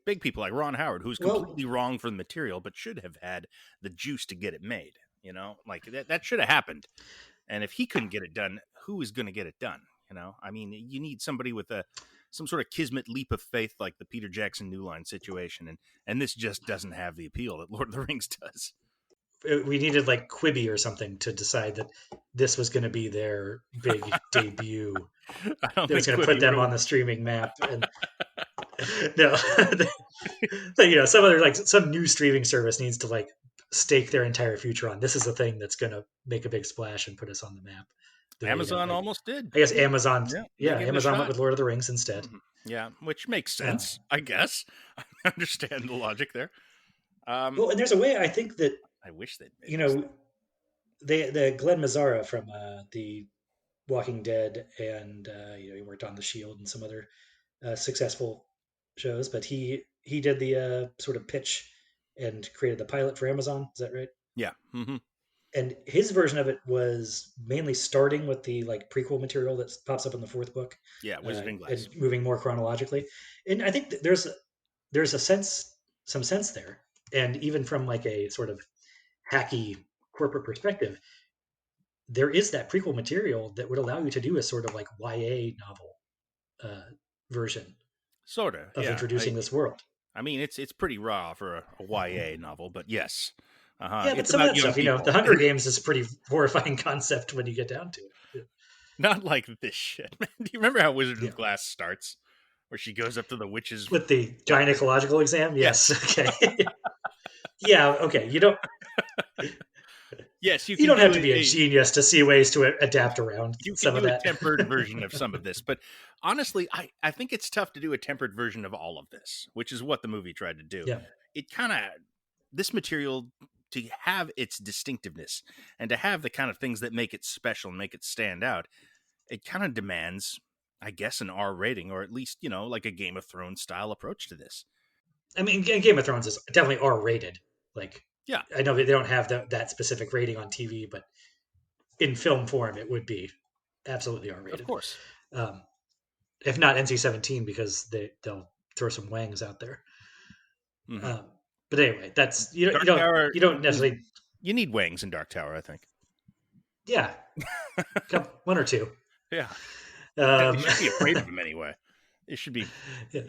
Big people like Ron Howard, who's Well, completely wrong for the material, but should have had the juice to get it made. Like that should have happened. And if he couldn't get it done, who is going to get it done? I mean, you need somebody with some sort of kismet leap of faith, like the Peter Jackson New Line situation, and this just doesn't have the appeal that Lord of the Rings does. we needed like Quibi or something to decide that this was going to be their big debut. I don't That was think going to put Quibi them really. on the streaming map. And no, some other like some new streaming service needs to like stake their entire future on. This is the thing that's going to make a big splash and put us on the map. Amazon Like almost did. I guess Amazon, Yeah, they yeah, gave it a Amazon went shot. with Lord of the Rings instead. Yeah, which makes Uh, sense, I guess. I understand the logic there. well, and there's a way I think that I wish they'd made you this. know the Glenn Mazzara from the Walking Dead, and he worked on The Shield and some other successful shows. But he did the sort of pitch and created the pilot for Amazon. Is that right? Yeah. And his version of it was mainly starting with the like prequel material that pops up in the fourth book, Yeah, Wizarding and Glass. moving more chronologically. And I think there's a some sense there, and even from like a sort of hacky corporate perspective, there is that prequel material that would allow you to do a sort of like YA novel uh, version Sorta. of Yeah. introducing this world. I mean, it's pretty raw for a YA novel, but yes. Yeah, but It's some of about that young stuff, people. the Hunger Games is a pretty horrifying concept when you get down to it. Not like this shit. Do you remember how Wizard Yeah, of Glass starts? Where she goes up to the witch's with the flat. giant ecological exam. Yes. Yes. Okay. Yeah. Okay. Yes, you You can don't do have to be a a genius to see ways to adapt around you can some of do a that. tempered version of some of this, but honestly, I think it's tough to do a tempered version of all of this, which is what the movie tried to do. Yeah. It kind of this material to have its distinctiveness and to have the kind of things that make it special and make it stand out, it kind of demands, I guess, an R rating or at least, like a Game of Thrones style approach to this. I mean, Game of Thrones is definitely R rated. Like, Yeah, I know they don't have that specific rating on TV, but in film form, it would be absolutely R of rated. course. Um, if not NC-17, because they'll throw some wangs out there. Hmm. Um, but anyway, that's Dark Tower, you don't necessarily. you need Wangs in Dark Tower, I think. Yeah, one or two. Yeah. You Um, should be afraid of him anyway. It should be yeah,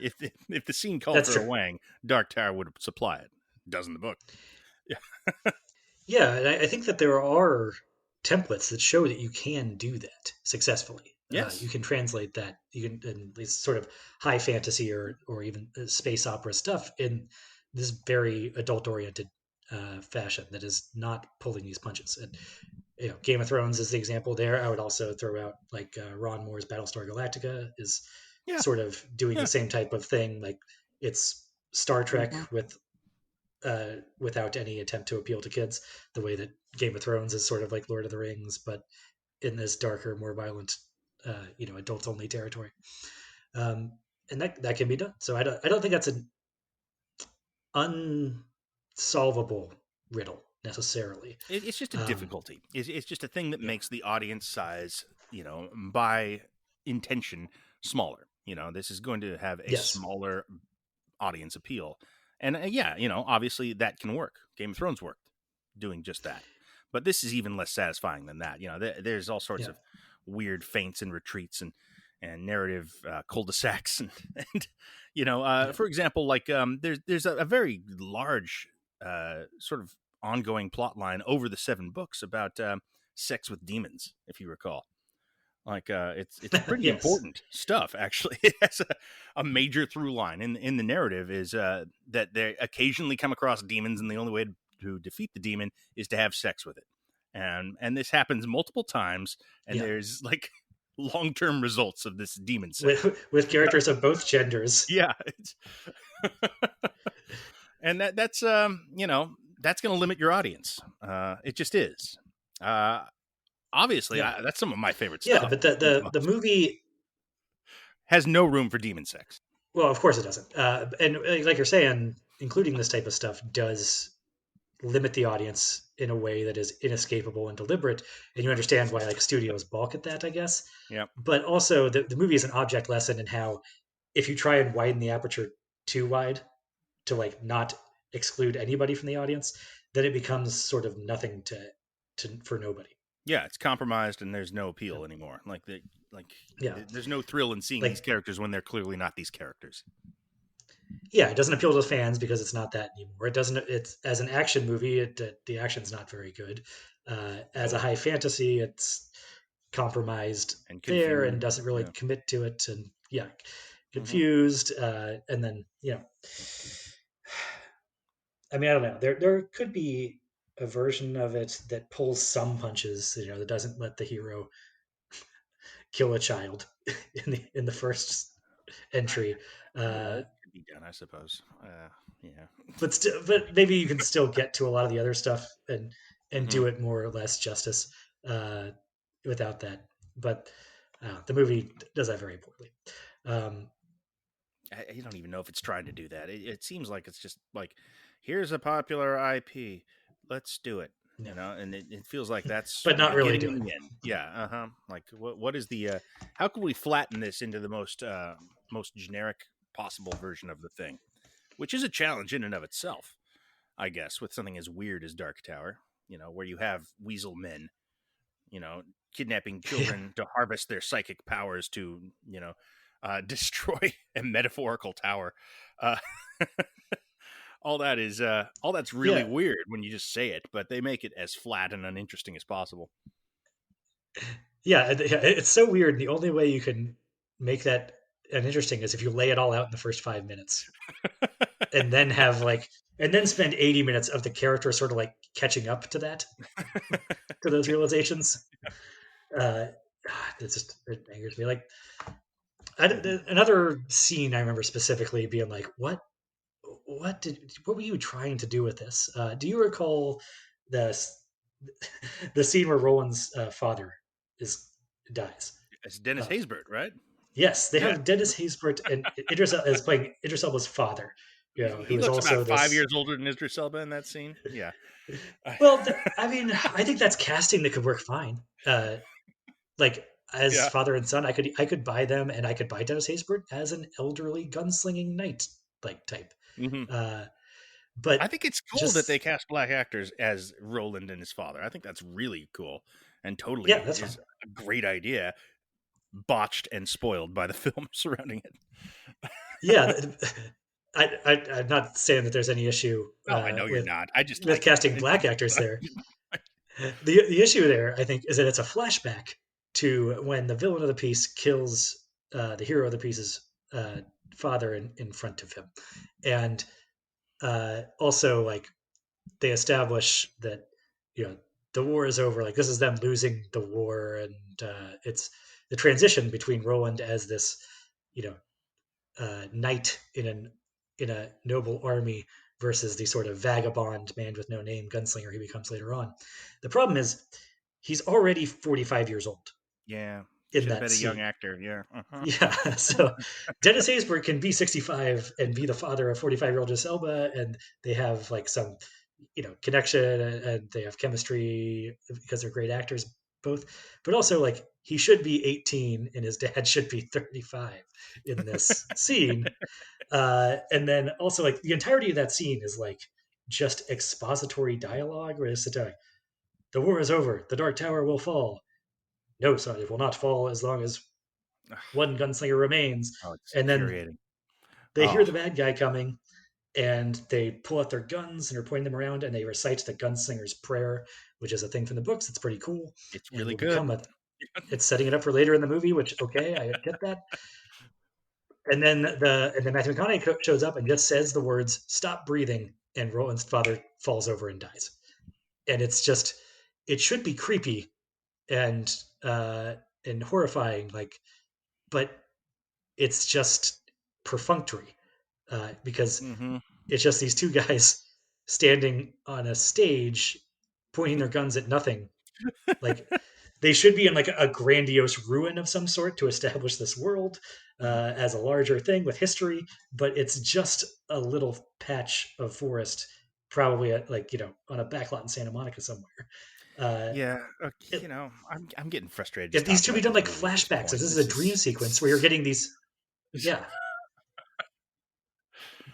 if the scene called that's for a true. Wang, Dark Tower would supply it. Doesn't the book? Yeah. Yeah, and I think that there are templates that show that you can do that successfully. You Yes. can translate that. You can in this sort of high fantasy or even space opera stuff in this very adult oriented fashion that is not pulling these punches. Game of Thrones is the example there. I would also throw out like Ron Moore's Battlestar Galactica is Yeah. sort of doing the Yeah. same type of thing. Like it's Star Trek Hmm. without any attempt to appeal to kids, the way that Game of Thrones is sort of like Lord of the Rings, but in this darker, more violent, adults only territory. Um, and that can be done. So I don't think that's an unsolvable riddle necessarily. It's just a Um, difficulty. It's just a thing that yeah. makes the audience size, by intention, smaller. This is going to have a Yes. smaller audience appeal. And yeah, obviously that can work. Game of Thrones worked doing just that. But this is even less satisfying than that. There's all sorts Yeah. of weird feints and retreats and narrative cul-de-sacs and Yeah. for example, like there's a very large sort of ongoing plot line over the 7 books about sex with demons, if you recall. Like it's pretty Yes. important stuff, actually. It has a major through line in the narrative is that they occasionally come across demons, and the only way to defeat the demon is to have sex with it. And this happens multiple times, and Yeah. there's like long-term results of this demon sex. With characters of both genders. Yeah, and that's going to limit your audience. It just is. Uh, Obviously, Yeah. that's some of my favorite Yeah. stuff. But the movie, Has no room for demon sex. well, of course it doesn't. And like you're saying, including this type of stuff does limit the audience in a way that is inescapable and deliberate. And you understand why like studios balk at that, I guess. Yep. But also the movie is an object lesson in how if you try and widen the aperture too wide to like not exclude anybody from the audience, then it becomes sort of nothing to for nobody. Yeah, it's compromised and there's no appeal anymore. Like Yeah. there's no thrill in seeing these Like characters when they're clearly not these characters. yeah, it doesn't appeal to fans because it's not that anymore. It doesn't. It's as an action movie, the action's not very good. As a No. high fantasy, it's compromised And there and confused. doesn't really Yeah. commit to it, and yeah, Hmm. confused. And then I mean, I don't know. There could be a version of it that pulls some punches. That doesn't let the hero kill a child in the first entry. Yeah, Uh, that could be done, I suppose. Yeah. but maybe you can still get to a lot of the other stuff and Hmm. do it more or less justice uh, without that. But the movie does that very poorly. Um, I don't even know if it's trying to do that. It seems like it's just like, here's a popular IP, let's do it. yeah, And it feels like that's but the not really beginning do and it. the end. Yeah, uh-huh. Like what is the how can we flatten this into the most generic possible version of the thing? Which is a challenge in and of itself, I guess, with something as weird as Dark Tower, where you have weasel men, you know, kidnapping Yeah, children to harvest their psychic powers to, destroy a metaphorical tower. Uh, all that's really yeah, weird when you just say it, but they make it as flat and uninteresting as possible. yeah. It's so weird. The only way you can make that interesting is if you lay it all out in the first 5 minutes, and then have like, and then spend 80 minutes of the character sort of like catching up to that, to those realizations. Uh, it angers me. Like Mhm. another scene I remember specifically being like, what were you trying to do with this? Do you recall the the scene where Roland's father is dies? It's Dennis Uh, Haysbert, right? yes, they Yeah. have Dennis Haysbert and Idris is playing Idris Elba's father, who He is looks about also 5 years this. older than Idris Elba in that scene. Yeah. Well, I mean, I think that's casting that could work fine. Like as Yeah. father and son, I could buy them, and I could buy Dennis Haysbert as an elderly gunslinging knight like type. Hmm. Uh, I but think it's cool that they just cast black actors as Roland and his father. I think that's really cool and totally yeah, that's fine. is a great idea, botched and spoiled by the film surrounding it. Yeah, I'm not saying that there's any issue No, I know you're not. I just with like it. casting black actors there. The issue there, I think, is that it's a flashback to when the villain of the piece kills the hero of the piece's father in front of him, and also like they establish that you know the war is over. Like this is them losing the war, and it's the transition between Roland as this, you know, knight in a noble army versus the sort of vagabond man with no name gunslinger he becomes later on. The problem is he's already 45 years old Yeah. in Should have that been a young scene. actor. Yeah. Uh-huh. Yeah, so Dennis Haysbert can be 65 and be the father of 45-year-old Giselba, and they have like some, connection, and they have chemistry because they're great actors both. But also, like, he should be 18 and his dad should be 35 in this scene. And then also, like, the entirety of that scene is like just expository dialogue where they sit down, the war is over, the Dark Tower will fall. No, son, it will not fall as long as one gunslinger remains. Oh, it's And then infuriating. they hear Oh, the bad guy coming, and they pull out their guns and are pointing them around, and they recite the gunslinger's prayer, which is a thing from the books. It's pretty cool, it's and really will good. become a. It's setting it up for later in the movie, which okay, I get that. And then Matthew McConaughey shows up and just says the words "stop breathing," and Roland's father falls over and dies. And it's just, it should be creepy and and horrifying, like, but it's just perfunctory because Mm-hmm. it's just these two guys standing on a stage pointing their guns at nothing. Like they should be in like a grandiose ruin of some sort to establish this world as a larger thing with history, but it's just a little patch of forest, probably at, like, on a backlot in Santa Monica somewhere. Uh, Yeah. it, I'm getting frustrated if just these talking should be about done this like movie at this flashbacks, if point. this is a This dream is sequence where you're getting these, yeah.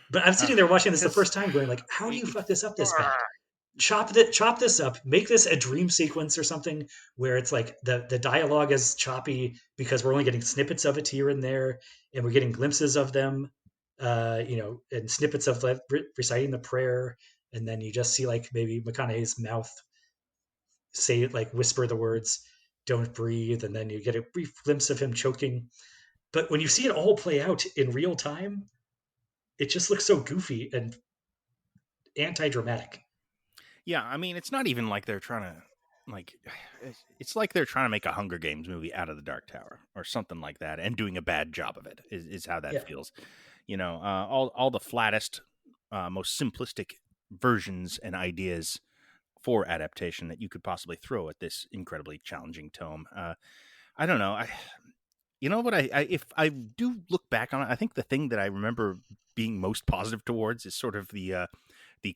But I'm sitting there watching this the because first time, going like, "How do you fuck this up this bad?" Chop this up, make this a dream sequence or something where it's like the dialogue is choppy because we're only getting snippets of it here and there, and we're getting glimpses of them, and snippets of like reciting the prayer, and then you just see like maybe McConaughey's mouth say, like, whisper the words "don't breathe," and then you get a brief glimpse of him choking. But when you see it all play out in real time, it just looks so goofy and anti-dramatic. yeah, I mean, it's not even like they're trying to like. It's like they're trying to make a Hunger Games movie out of the Dark Tower or something like that, and doing a bad job of it. Is how that Yeah, feels. All the flattest, most simplistic versions and ideas for adaptation that you could possibly throw at this incredibly challenging tome. I don't know. You know what? If I do look back on it, I think the thing that I remember being most positive towards is sort of the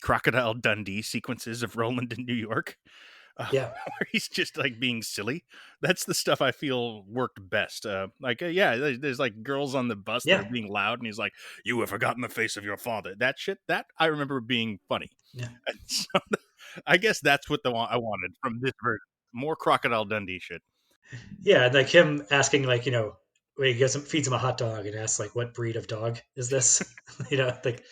Crocodile Dundee sequences of Roland in New York, yeah, where he's just like being silly. That's the stuff I feel worked best. Yeah, there's like girls on the bus that are yeah, being loud, and he's like, "You have forgotten the face of your father." That shit, that I remember being funny. yeah. And so I guess that's what I wanted from this version. More Crocodile Dundee shit. Yeah, and like him asking, like, when he feeds him a hot dog and asks, like, what breed of dog is this? Like,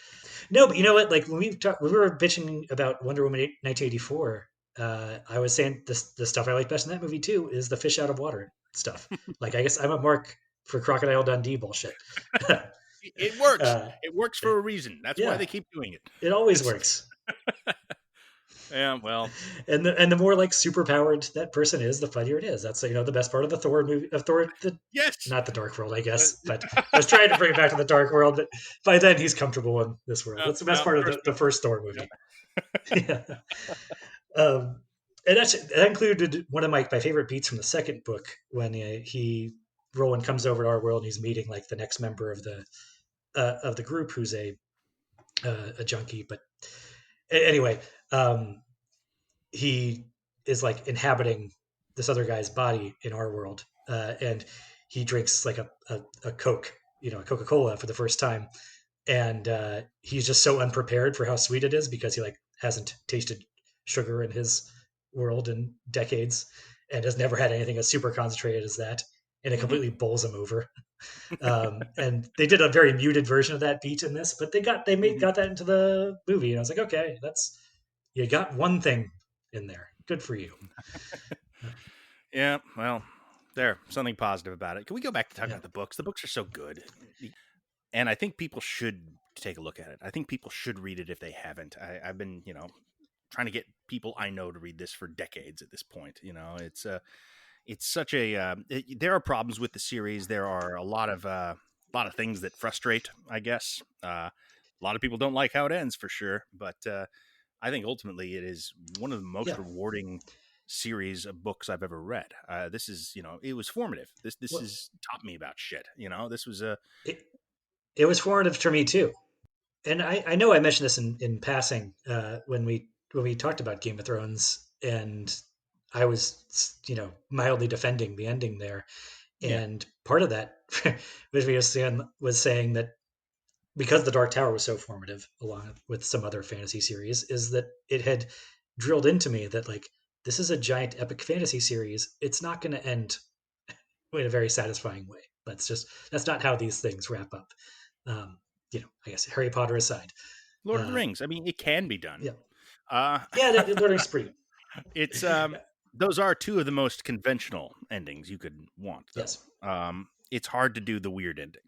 no, but you know what? Like when we were bitching about Wonder Woman 1984, I was saying the stuff I like best in that movie too is the fish out of water stuff. Like, I guess I'm a mark for Crocodile Dundee bullshit. It works. uh, It works for a reason. That's why yeah, they keep doing it. it always It's works. yeah, well, And the more like super powered that person is, the funnier it is. That's, the best part of the Thor movie, of Thor, yes. not the Dark World, I Uh, guess. But I was trying to bring it back to the Dark World, but by then he's comfortable in this world. no, That's the best no, part of first the one. first Thor Yeah. movie. Yeah. Um, and that included one of my favorite beats from the second book when he Rowan comes over to our world and he's meeting like the next member of the group who's a junkie. But anyway, um, he is like inhabiting this other guy's body in our world, and he drinks like a Coke, a Coca Cola for the first time, and he's just so unprepared for how sweet it is because he like hasn't tasted sugar in his world in decades and has never had anything as super concentrated as that, and it Mhm. completely bowls him over. And they did a very muted version of that beat in this, but Mhm. got that into the movie, and I was like, okay, that's, you got one thing in there. Good for you. Yeah, well, there, something positive about it. Can we go back to talking Yeah. about the books? The books are so good. And I think people should take a look at it. I think people should read it if they haven't. I've been, trying to get people I know to read this for decades at this point. It's such a there are problems with the series. There are a lot of things that frustrate, I guess. A lot of people don't like how it ends for sure, but I think ultimately it is one of the most Yeah. rewarding series of books I've ever read. This is, it was formative. This Well, has taught me about shit. This was it, it was formative for me too. And I know I mentioned this in passing when we talked about Game of Thrones, and I was mildly defending the ending there, yeah. and part of that was saying that because the Dark Tower was so formative, along with some other fantasy series, is that it had drilled into me that like this is a giant epic fantasy series. It's not going to end in a very satisfying way. That's not how these things wrap up. Um, I guess Harry Potter aside. Lord of the Uh, Rings. I mean, it can be done. yeah, Uh, yeah, the Lord of the Rings is pretty it's good. those are two of the most conventional endings you could want, though. Yes, It's hard to do the weird ending.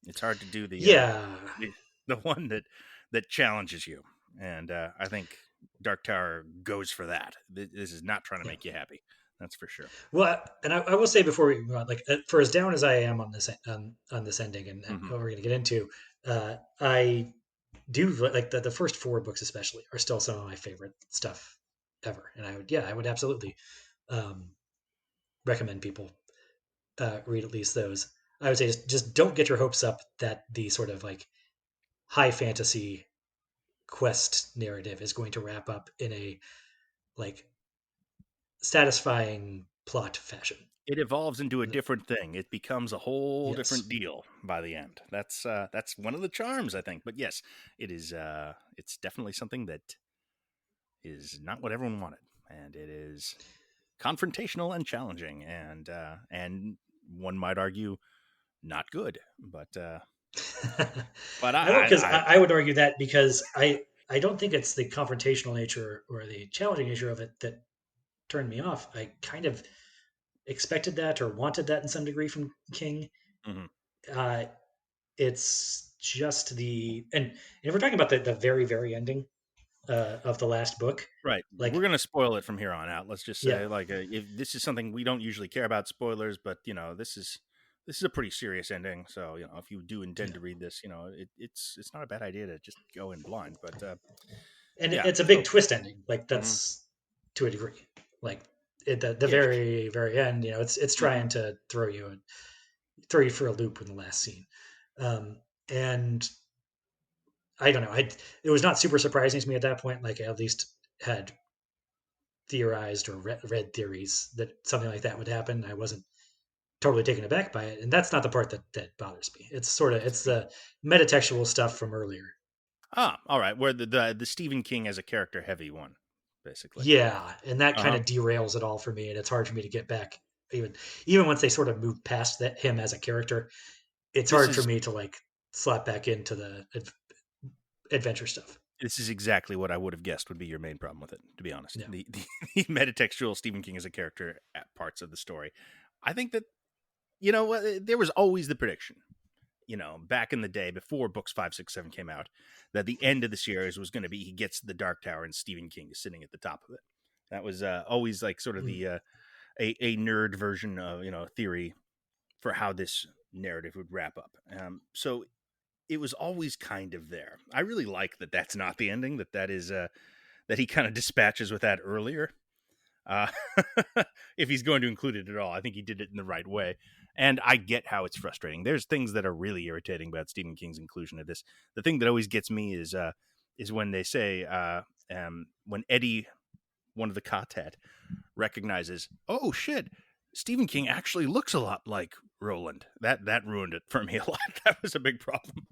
It's hard to do yeah, the, the one that challenges you, and I think Dark Tower goes for that. This is not trying to yeah. make you happy. That's for sure. Well, and I will say before we move on, like for as down as I am on this ending and Hmm. what we're going to get into, I do like the first four books especially are still some of my favorite stuff ever, and I would absolutely um, recommend people read at least those. I would say just don't get your hopes up that the sort of like high fantasy quest narrative is going to wrap up in a like satisfying plot fashion. It evolves into a different thing. It becomes a whole different Yes. deal by the end. That's one of the charms, I think. But yes, it is. It's definitely something that is not what everyone wanted, and it is confrontational and challenging, and one might argue not good. But I would because I I would argue that because I don't think it's the confrontational nature or the challenging nature of it that turned me off. I kind of expected that or wanted that in some degree from King. mhm. Uh, it's just and if we're talking about the very ending of the last book, Right. We're like gonna spoil it from here on out. Let's just yeah, say, like, if this is something we don't usually care about spoilers, but this is a pretty serious ending. So if you do intend yeah, to read this, it's not a bad idea to just go in blind. But and yeah. it's a big So twist ending. Like mhm. that's to a degree. Like the Yeah. very end, it's Hmm. trying to throw you for a loop in the last scene. And I don't know. It was not super surprising to me at that point. Like I at least had theorized or read theories that something like that would happen. I wasn't totally taken aback by it, and that's not the part that bothers me. It's the metatextual stuff from earlier. All right. Where the Stephen King as a character heavy one, basically. Yeah, and that Uh kind huh. of derails it all for me, and it's hard for me to get back. Even once they sort of move past that him as a character, it's This hard for is me to like slot back into the adventure stuff. this is exactly what I would have guessed would be your main problem with it. To be honest, Yeah. the metatextual Stephen King as a character at parts of the story. I think that there was always the prediction. Back in the day before books 5, 6, 7 came out, that the end of the series was going to be he gets to the Dark Tower and Stephen King is sitting at the top of it. That was always like sort of Mm. the a nerd version of theory for how this narrative would wrap up. So it was always kind of there. I really like that. That's not the ending. That is that he kind of dispatches with that earlier. Uh, if he's going to include it at all, I think he did it in the right way. And I get how it's frustrating. There's things that are really irritating about Stephen King's inclusion of this. The thing that always gets me is when they say when Eddie, one of the Katet, recognizes, oh shit, Stephen King actually looks a lot like Roland. That ruined it for me a lot. That was a big problem.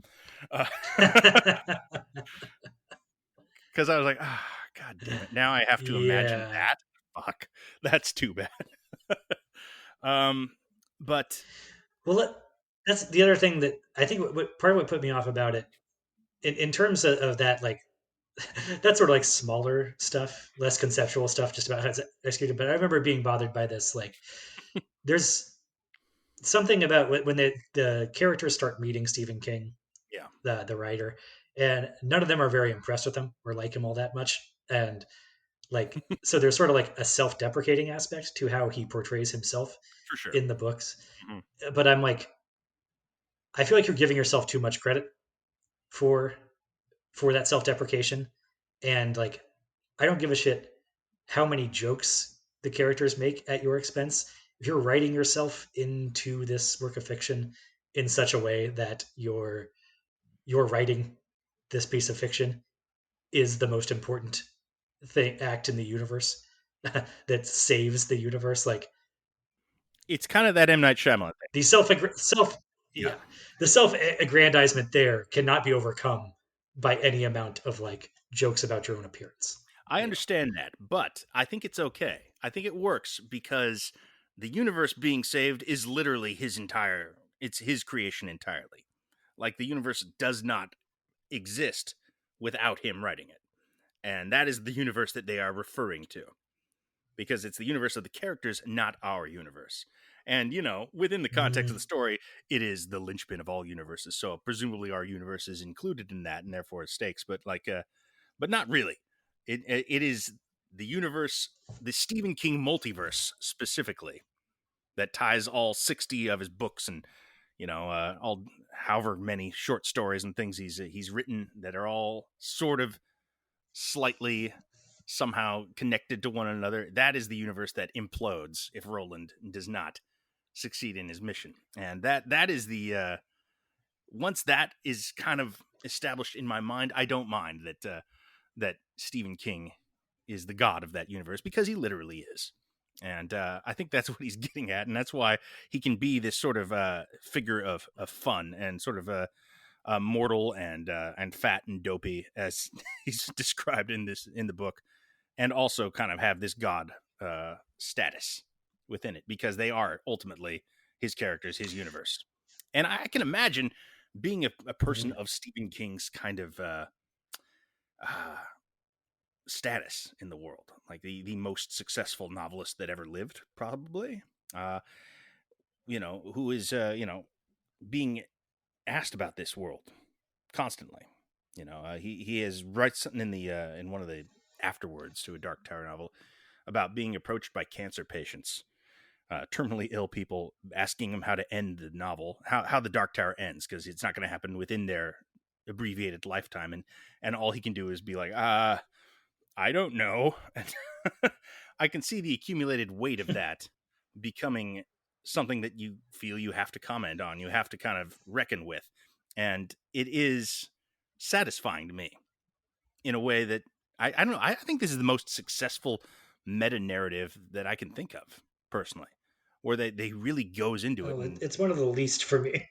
Because I was like, ah, god damn it. Now I have to imagine Yeah. that. Fuck. That's too bad. um, but Well, that's the other thing that I think part of what put me off about it in terms of that, like that sort of like smaller stuff, less conceptual stuff, just about how it's executed. But I remember being bothered by this. Like, there's something about when the characters start meeting Stephen King, yeah, the writer, and none of them are very impressed with him or like him all that much. and like so there's sort of like a self-deprecating aspect to how he portrays himself For sure. in the books. Mhm. But I'm like, I feel like you're giving yourself too much credit for that self-deprecation, and like I don't give a shit how many jokes the characters make at your expense. If you're writing yourself into this work of fiction in such a way that you're writing this piece of fiction is the most important thing act in the universe that saves the universe, like It's kind of that M. Night Shyamalan thing. the self Yeah. yeah, the self-aggrandizement there cannot be overcome by any amount of like jokes about your own appearance, I you know. understand that, but I think it's okay. I think it works because the universe being saved is literally it's his creation entirely. Like the universe does not exist without him writing it. And that is the universe that they are referring to because it's the universe of the characters, not our universe. And, within the context of the Mm. story, it is the linchpin of all universes. So presumably our universe is included in that and therefore it stakes, but not really. It is the universe, the Stephen King multiverse specifically, that ties all 60 of his books and all however many short stories and things he's written that are all sort of slightly somehow connected to one another. That is the universe that implodes if Roland does not succeed in his mission, and that is the once that is kind of established in my mind, I don't mind that Stephen King is the god of that universe because he literally is. And I think that's what he's getting at, and that's why he can be this sort of figure of fun and sort of mortal and fat and dopey as he's described in the book, and also kind of have this god status within it because they are ultimately his characters, his universe. And I can imagine being a person Mm. of Stephen King's kind of uh, status in the world, like the most successful novelist that ever lived, probably. Uh, who is being asked about this world constantly. He has writes something in one of the afterwards to a Dark Tower novel about being approached by cancer patients, terminally ill people, asking him how to end the novel, how the Dark Tower ends, because it's not going to happen within their abbreviated lifetime, and all he can do is be like, I don't know. I can see the accumulated weight of that becoming something that you feel you have to comment on, you have to kind of reckon with, and it is satisfying to me in a way that I don't know. I think this is the most successful meta narrative that I can think of personally, where they really goes into it, Oh, and it's one of the least for me.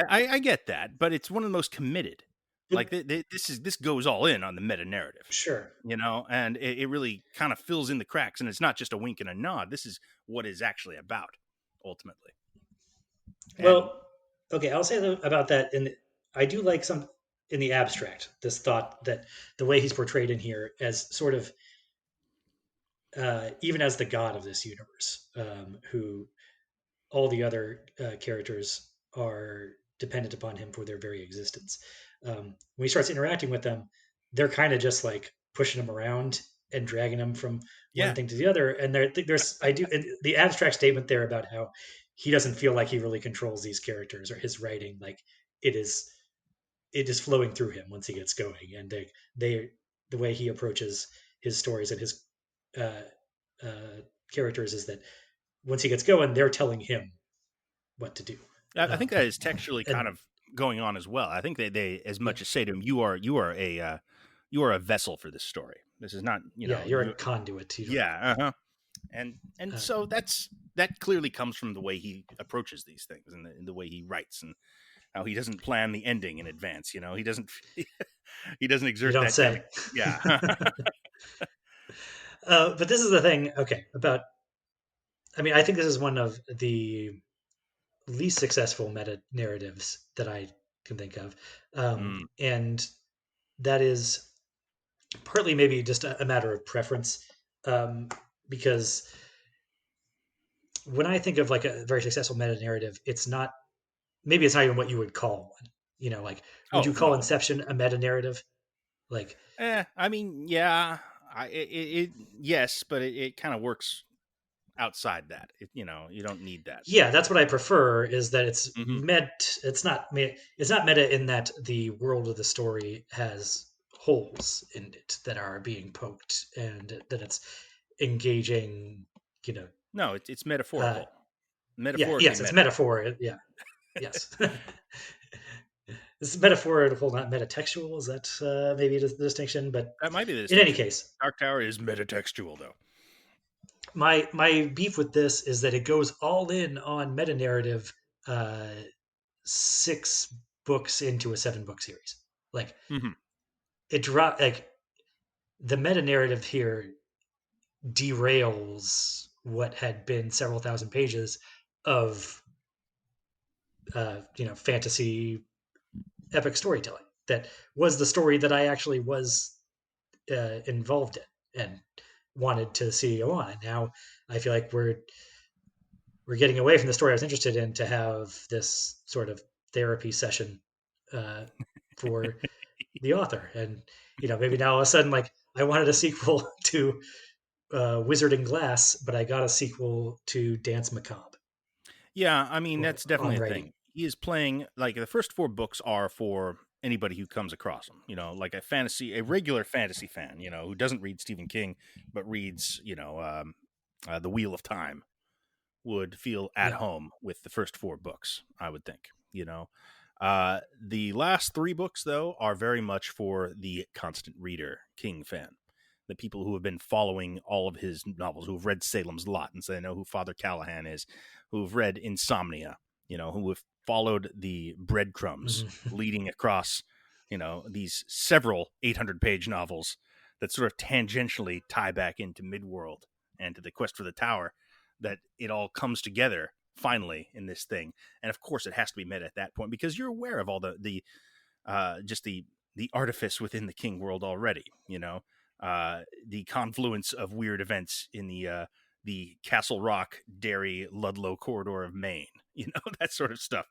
I get that, but it's one of the most committed. But Like this goes all in on the meta narrative, sure. and it really kind of fills in the cracks, and it's not just a wink and a nod. This is what it's actually about ultimately, and Well, okay, I'll say about that. I do like some in the abstract this thought that the way he's portrayed in here as sort of even as the god of this universe, who all the other characters are dependent upon him for their very existence. When he starts interacting with them, they're kind of just like pushing him around and dragging him from one yeah, thing to the other. And there's I do and the abstract statement there about how he doesn't feel like he really controls these characters or his writing, like it is it is flowing through him once he gets going, and they the way he approaches his stories and his uh, uh, characters is that once he gets going, they're telling him what to do. I think Um, that is textually kind and of going on as well. I think they as yeah, much as say to him, you are a vessel for this story. This is not yeah, you're a you. conduit. You don't. Yeah, and Uh, so that clearly comes from the way he approaches these things and the way he writes and how he doesn't plan the ending in advance. He doesn't he doesn't you exert don't that kind of say. yeah. But this is the thing. Okay, about. I mean, I think this is one of the least successful meta narratives that I can think of, Mm, and that is partly maybe just a matter of preference, um, because when I think of like a very successful meta narrative, it's not maybe it's not even what you would call one. Like would you oh call no. Inception a meta narrative? Like I mean, yeah, yes, but it kind of works outside that. You don't need that. Yeah, that's what I prefer. Is that it's Hmm. met? It's not meta in that the world of the story has holes in it that are being poked, and that it's engaging. You know, No, it's uh, metaphorical, yeah, metaphorically yes, it's meta. metaphor. Yeah, yes. It's metaphorical, not metatextual. Is that maybe the distinction? But That might be the in any distinction. case, Dark Tower is metatextual, though. my beef with this is that it goes all in on meta narrative, uh, 6 books into a 7 book series. Like Hmm. it drop like the meta narrative here derails what had been several thousand pages of fantasy epic storytelling that was the story that I actually was involved in and wanted to see go on. And now I feel like we're getting away from the story I was interested in to have this sort of therapy session uh, for the author. And maybe now all of a sudden, like I wanted a sequel to Wizard in Glass, but I got a sequel to Dance Macabre Yeah, I mean that's definitely on a writing. thing. He is playing like the first 4 books are for anybody who comes across him. Like a regular fantasy fan. Who doesn't read Stephen King but reads The Wheel of Time would feel at Yeah. home with the first 4 books. I would think. The last 3 books though are very much for the constant reader King fan. The people who have been following all of his novels, who've read Salem's Lot, and so they know who Father Callahan is, who've read Insomnia, who have followed the breadcrumbs Mhm. leading across, these several 800-page novels that sort of tangentially tie back into Midworld and to the Quest for the Tower, that it all comes together finally in this thing. And of course, it has to be meta at that point because you're aware of all the just the artifice within the King world already. The confluence of weird events in the Castle Rock, Derry, Ludlow corridor of Maine. That sort of stuff.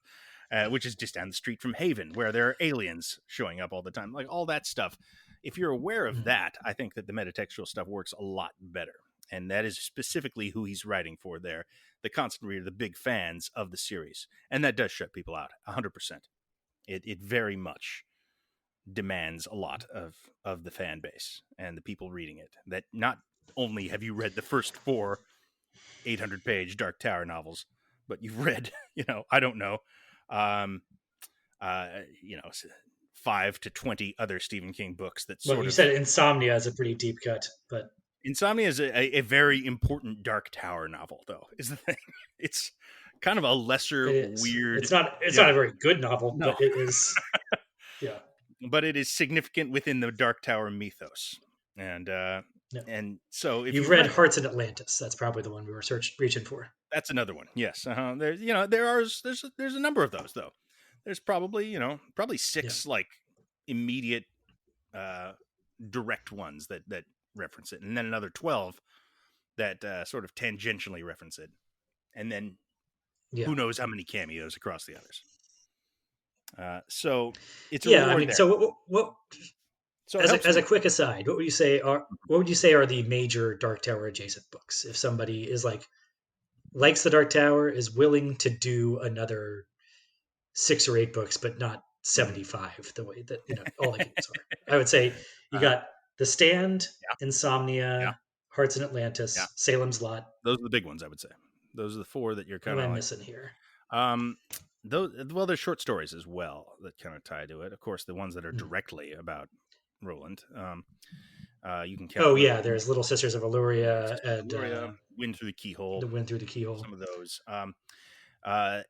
Which is just down the street from Haven, where there are aliens showing up all the time. Like all that stuff. If you're aware of Mhm. that, I think that the metatextual stuff works a lot better. And that is specifically who he's writing for there. The constant reader, the big fans of the series. And that does shut people out 100%. It very much demands a lot of the fan base and the people reading it. That not only have you read the first 4 800-page Dark Tower novels, but you've read, I don't know, um, uh, you know, 5 to 20 other Stephen King books that Well, sort you of. said Insomnia is a pretty deep cut, but Insomnia is a very important Dark Tower novel, though, is the thing. It's kind of a lesser, it is. weird, It's yeah, not a very good novel, no, but it is. Yeah. but it is significant within the Dark Tower mythos. And No. so if You've you've read read that, Hearts in Atlantis. That's probably the one we were reaching for. that's another one. Yes, there's there's a number of those though. There's probably probably Yeah. 6 like immediate uh, direct ones that reference it, and then another 12 that sort of tangentially reference it, and then Yeah. who knows how many cameos across the others. So it's a Yeah. I reward mean, there. so what So it helps as a me. quick aside, what would you say are the major Dark Tower adjacent books? If somebody is like likes the Dark Tower, is willing to do another 6 or 8 books, but not Mhm. 75 the way that all the games are. I would say you Uh-huh. got The Stand, Yeah, yeah, Insomnia, Hearts in yeah. Atlantis, Salem's Lot. Those are the big ones, I would say. Those are the 4 that you're What am kind I of like. missing here? Um, well, there's short stories as well that kind of tie to it. Of course, the ones that are Hmm. directly about Roland. You can count Oh those. yeah, there's Little Sisters of Eluria Sisters of and Gloria, Wind Through the Keyhole. The Wind Through the Keyhole. Some of those.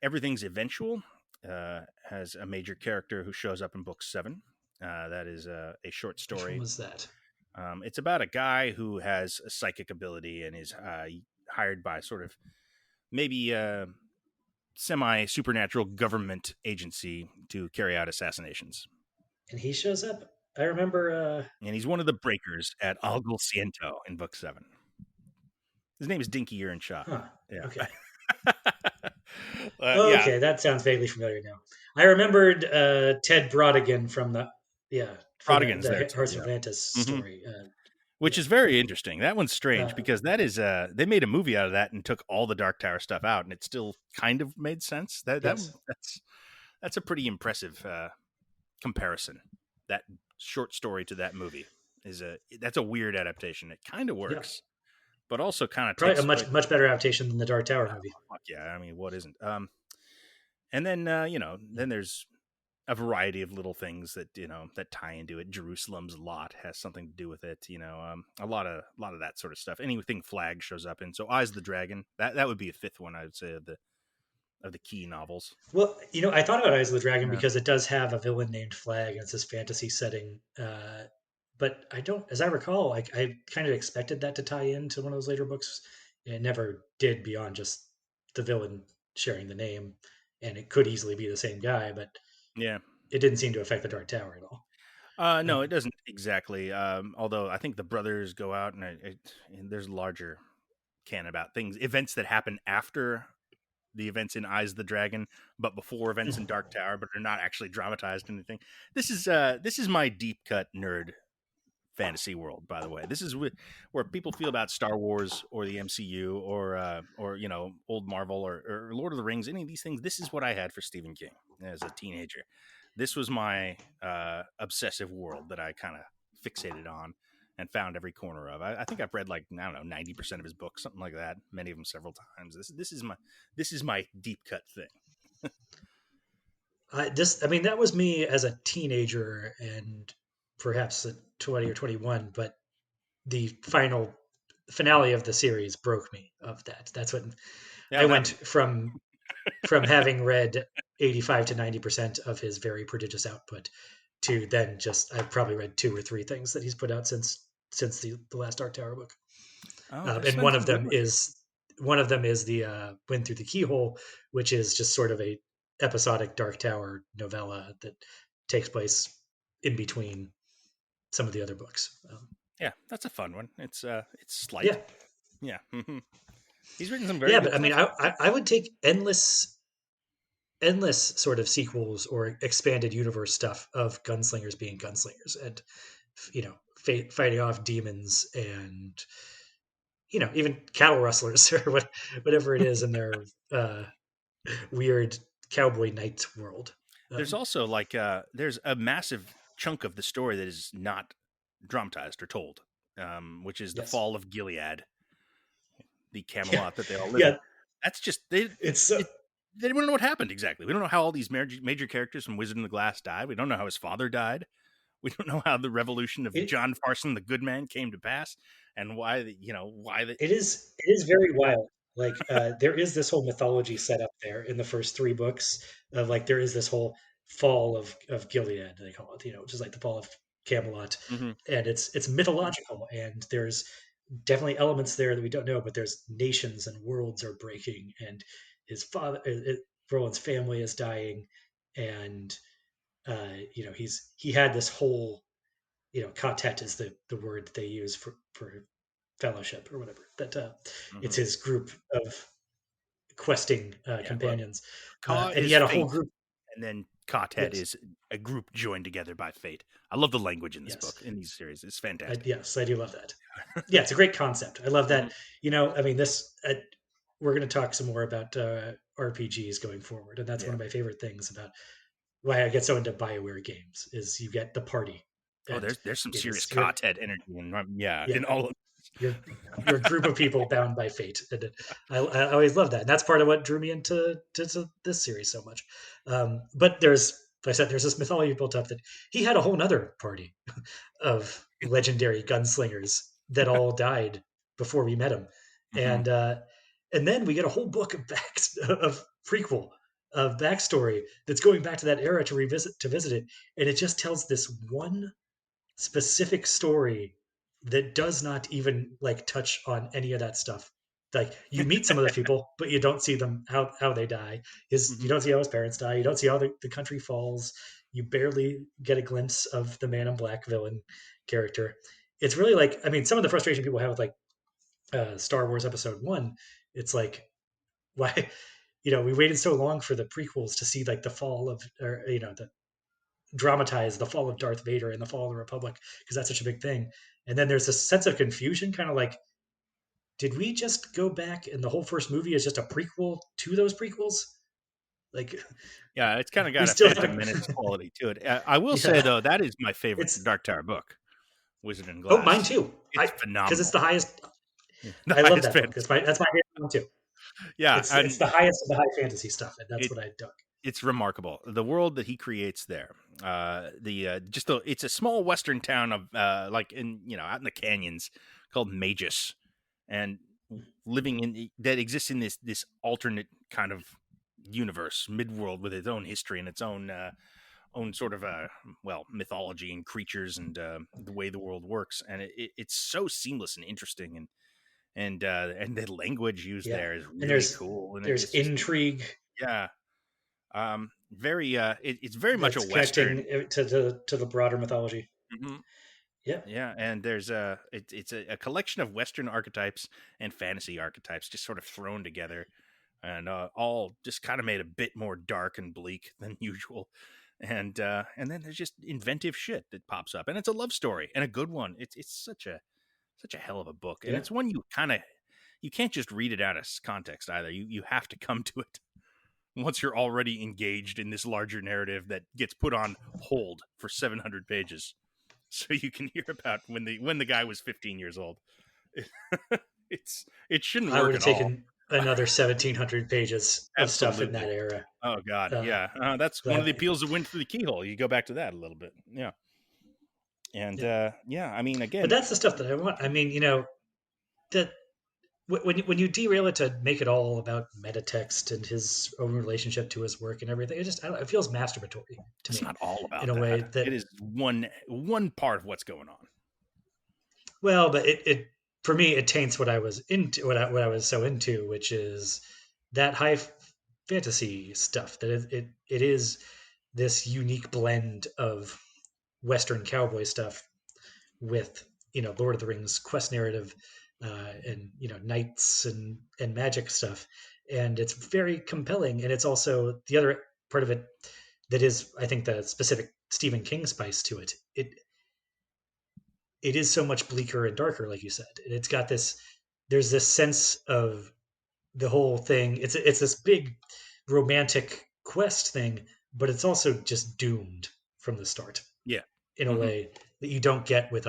Everything's Eventual has a major character who shows up in book 7. That is a short Which one story. was that? It's about a guy who has a psychic ability and is hired by sort of maybe semi supernatural government agency to carry out assassinations. And he shows up. I remember. And he's one of the breakers at Algol Ciento in book 7. His name is Dinky Earnshaw. Huh. Yeah. Okay. Yeah. Okay, that sounds vaguely familiar now. I remembered Ted Brodigan from the Prodigan's there the too. Hearts of Yeah. Atlantis Hmm. story. which Yeah. is very interesting. That one's strange Uh, because that is they made a movie out of that and took all the Dark Tower stuff out, and it still kind of made sense. yes. That's a pretty impressive comparison. That short story to that movie is a that's a weird adaptation. It kind of Yeah. works, but also kind of Probably a takes much better adaptation than the Dark Tower movie. fuck yeah. I mean, what isn't? And then then there's a variety of little things that that tie into it. Jerusalem's Lot has something to do with it. A lot of that sort of stuff. Anything Flag shows up in. So Eyes of the Dragon, that would be a fifth one, I would say, of the key novels. Well, I thought about Eyes of the Dragon Yeah, because it does have a villain named Flag, and it's this fantasy setting. But I don't, as I recall, I kind of expected that to tie into one of those later books. It never did beyond just the villain sharing the name, and it could easily be the same guy, but yeah. it didn't seem to affect the Dark Tower at all. No, it doesn't exactly. Although I think the brothers go out and there's larger canon about things, events that happen after the events in Eyes of the Dragon, but before events in Dark Tower, but they're not actually dramatized or anything. This is my deep cut nerd fantasy world, by the way. This is where people feel about Star Wars or the MCU or old Marvel or Lord of the Rings, any of these things. This is what I had for Stephen King as a teenager. This was my obsessive world that I kind of fixated on and found every corner of. I think I've read, like, I don't know, 90% of his books, something like that. Many of them several times. This is my deep cut thing. I mean, that was me as a teenager and perhaps at 20 or 21, but the finale of the series broke me of that. That's when Yeah, I what went happened? from having read 85 to 90% of his very prodigious output to then just I've probably read two or three things that he's put out since the last Dark Tower book. Oh, there's And been some good ones. one of them is the Wind Through the Keyhole, which is just sort of a episodic Dark Tower novella that takes place in between some of the other books. Yeah, that's a fun one. It's Yeah, slight. Yeah. He's written some very yeah, good but I mean, stuff. I would take endless sort of sequels or expanded universe stuff of gunslingers being gunslingers and fighting off demons and even cattle rustlers or whatever it is in their uh, weird cowboy knight world. There's Um, also like there's a massive chunk of the story that is not dramatized or told, which is the yes, fall of Gilead, the yeah, Camelot that they all live in. yeah. That's just It's so it, they don't know what happened exactly. We don't know how all these major characters from Wizard of the Glass died. We don't know how his father died. We don't know how the revolution of it, John Farson, the good man, came to pass, and why the. it is very wild. Like there is this whole mythology set up there in the first three books of like there is this whole fall of Gilead they call it, which is like the fall of Camelot, Mhm, and it's mythological and there's definitely elements there that we don't know, but there's nations and worlds are breaking and his father, Roland's family is dying, and he had this whole quartet is the word that they use for fellowship or whatever that it's mhm. his group of questing Yeah, well, companions, Ka and he is had a whole fate, group. and then Katet Yes, is a group joined together by fate. I love the language in this yes, book, in these series. It's fantastic. yes, I do love that. Yeah, it's a great concept. I love Mhm. that. I mean, we're going to talk some more about RPGs going forward, and that's one Yeah. of my favorite things about why I get so into Bioware games is you get the party, Oh, and there's some it serious is your Katet energy in yeah, yeah in all of. you're you're a group of people bound by fate, and I always love that. And that's part of what drew me into this series so much. But like I said, there's this mythology built up that he had a whole nother party of legendary gunslingers that all died before we met him, Mhm, and then we get a whole book of prequel of backstory that's going back to that era to visit it, and it just tells this one specific story that does not even like touch on any of that stuff. Like you meet some of those people, but you don't see them how they die. You mhm. don't see how his parents die. You don't see how the country falls. You barely get a glimpse of the Man in Black villain character. It's really like I mean, some of the frustration people have with like Star Wars Episode One. It's like why we waited so long for the prequels to see like the fall of or the dramatize the fall of Darth Vader and the fall of the Republic because that's such a big thing. And then there's this sense of confusion, kind of like, did we just go back and the whole first movie is just a prequel to those prequels? Like, Yeah, it's kind of we got a still Phantom haven't. Menace quality to it. I will say Yeah, though, that is my favorite it's Dark Tower book, Wizard and oh, mine Glass. too. It's I because it's phenomenal. the highest. The I love highest that book. fantasy. That's my favorite one too. Yeah, It's and the highest of the high fantasy stuff, and that's it what I dug. it's remarkable. The world that he creates there. It's a small western town of like in out in the canyons called Magus, and living in that exists in this alternate kind of universe, midworld with its own history and its own sort of mythology and creatures and the way the world works, and it's so seamless and interesting, and the language used Yeah, there is and really cool, and there's it's just intrigue yeah, very it's very much a that's connecting western. to the broader mythology. Mhm. Yeah, Yeah, and there's it's a collection of western archetypes and fantasy archetypes just sort of thrown together, and all just kind of made a bit more dark and bleak than usual. And then there's just inventive shit that pops up, and it's a love story and a good one. It's such a hell of a book, and yeah. it's one you can't just read it out of context either. You have to come to it once you're already engaged in this larger narrative that gets put on hold for 700 pages, so you can hear about when the guy was 15 years old. It shouldn't I would work have at all. taken another 1,700 pages of stuff in that Absolutely. era. Oh God, Uh, yeah. That's one of the that appeals of Wind Through the Keyhole. You go back to that a little bit, yeah. And yeah. yeah, I mean, But again, that's the stuff that I want. I mean, that when you derail it to make it all about meta text and his own relationship to his work and everything, it feels masturbatory to it's me not all in about a way that. that It is one part of what's going on. well, but it for me it taints what I was into, what I was so into, which is that fantasy stuff. That it is this unique blend of Western cowboy stuff with Lord of the Rings quest narrative and knights and magic stuff, and it's very compelling. And it's also the other part of it that is, I think, the specific Stephen King spice to it. It is so much bleaker and darker, like you said. And it's got this. There's this sense of the whole thing. It's this big romantic quest thing, but it's also just doomed from the start Yeah. in a Hmm. way that you don't get with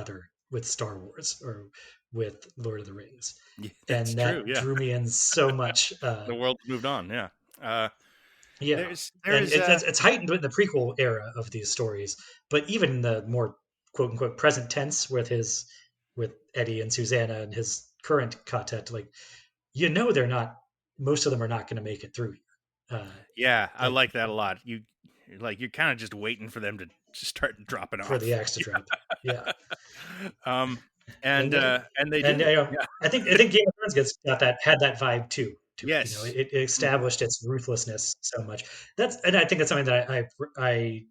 Star Wars or with Lord of the Rings, Yeah, that's and true. that Yeah, drew me in so much. the world's moved on. Yeah. Uh, Yeah, there and is it's heightened in the prequel era of these stories, but even the more quote unquote present tense with Eddie and Susanna and his current content, like they're not. Most of them are not going to make it through here. yeah, I Like like that a lot. You're kind of just waiting for them to just start dropping for the off. axe to drop. Yeah, um, and and they and do. Yeah. I think Game of Thrones gets got that had that vibe too to it. Yes. It Mhm. established its ruthlessness so much. And I think that's something that I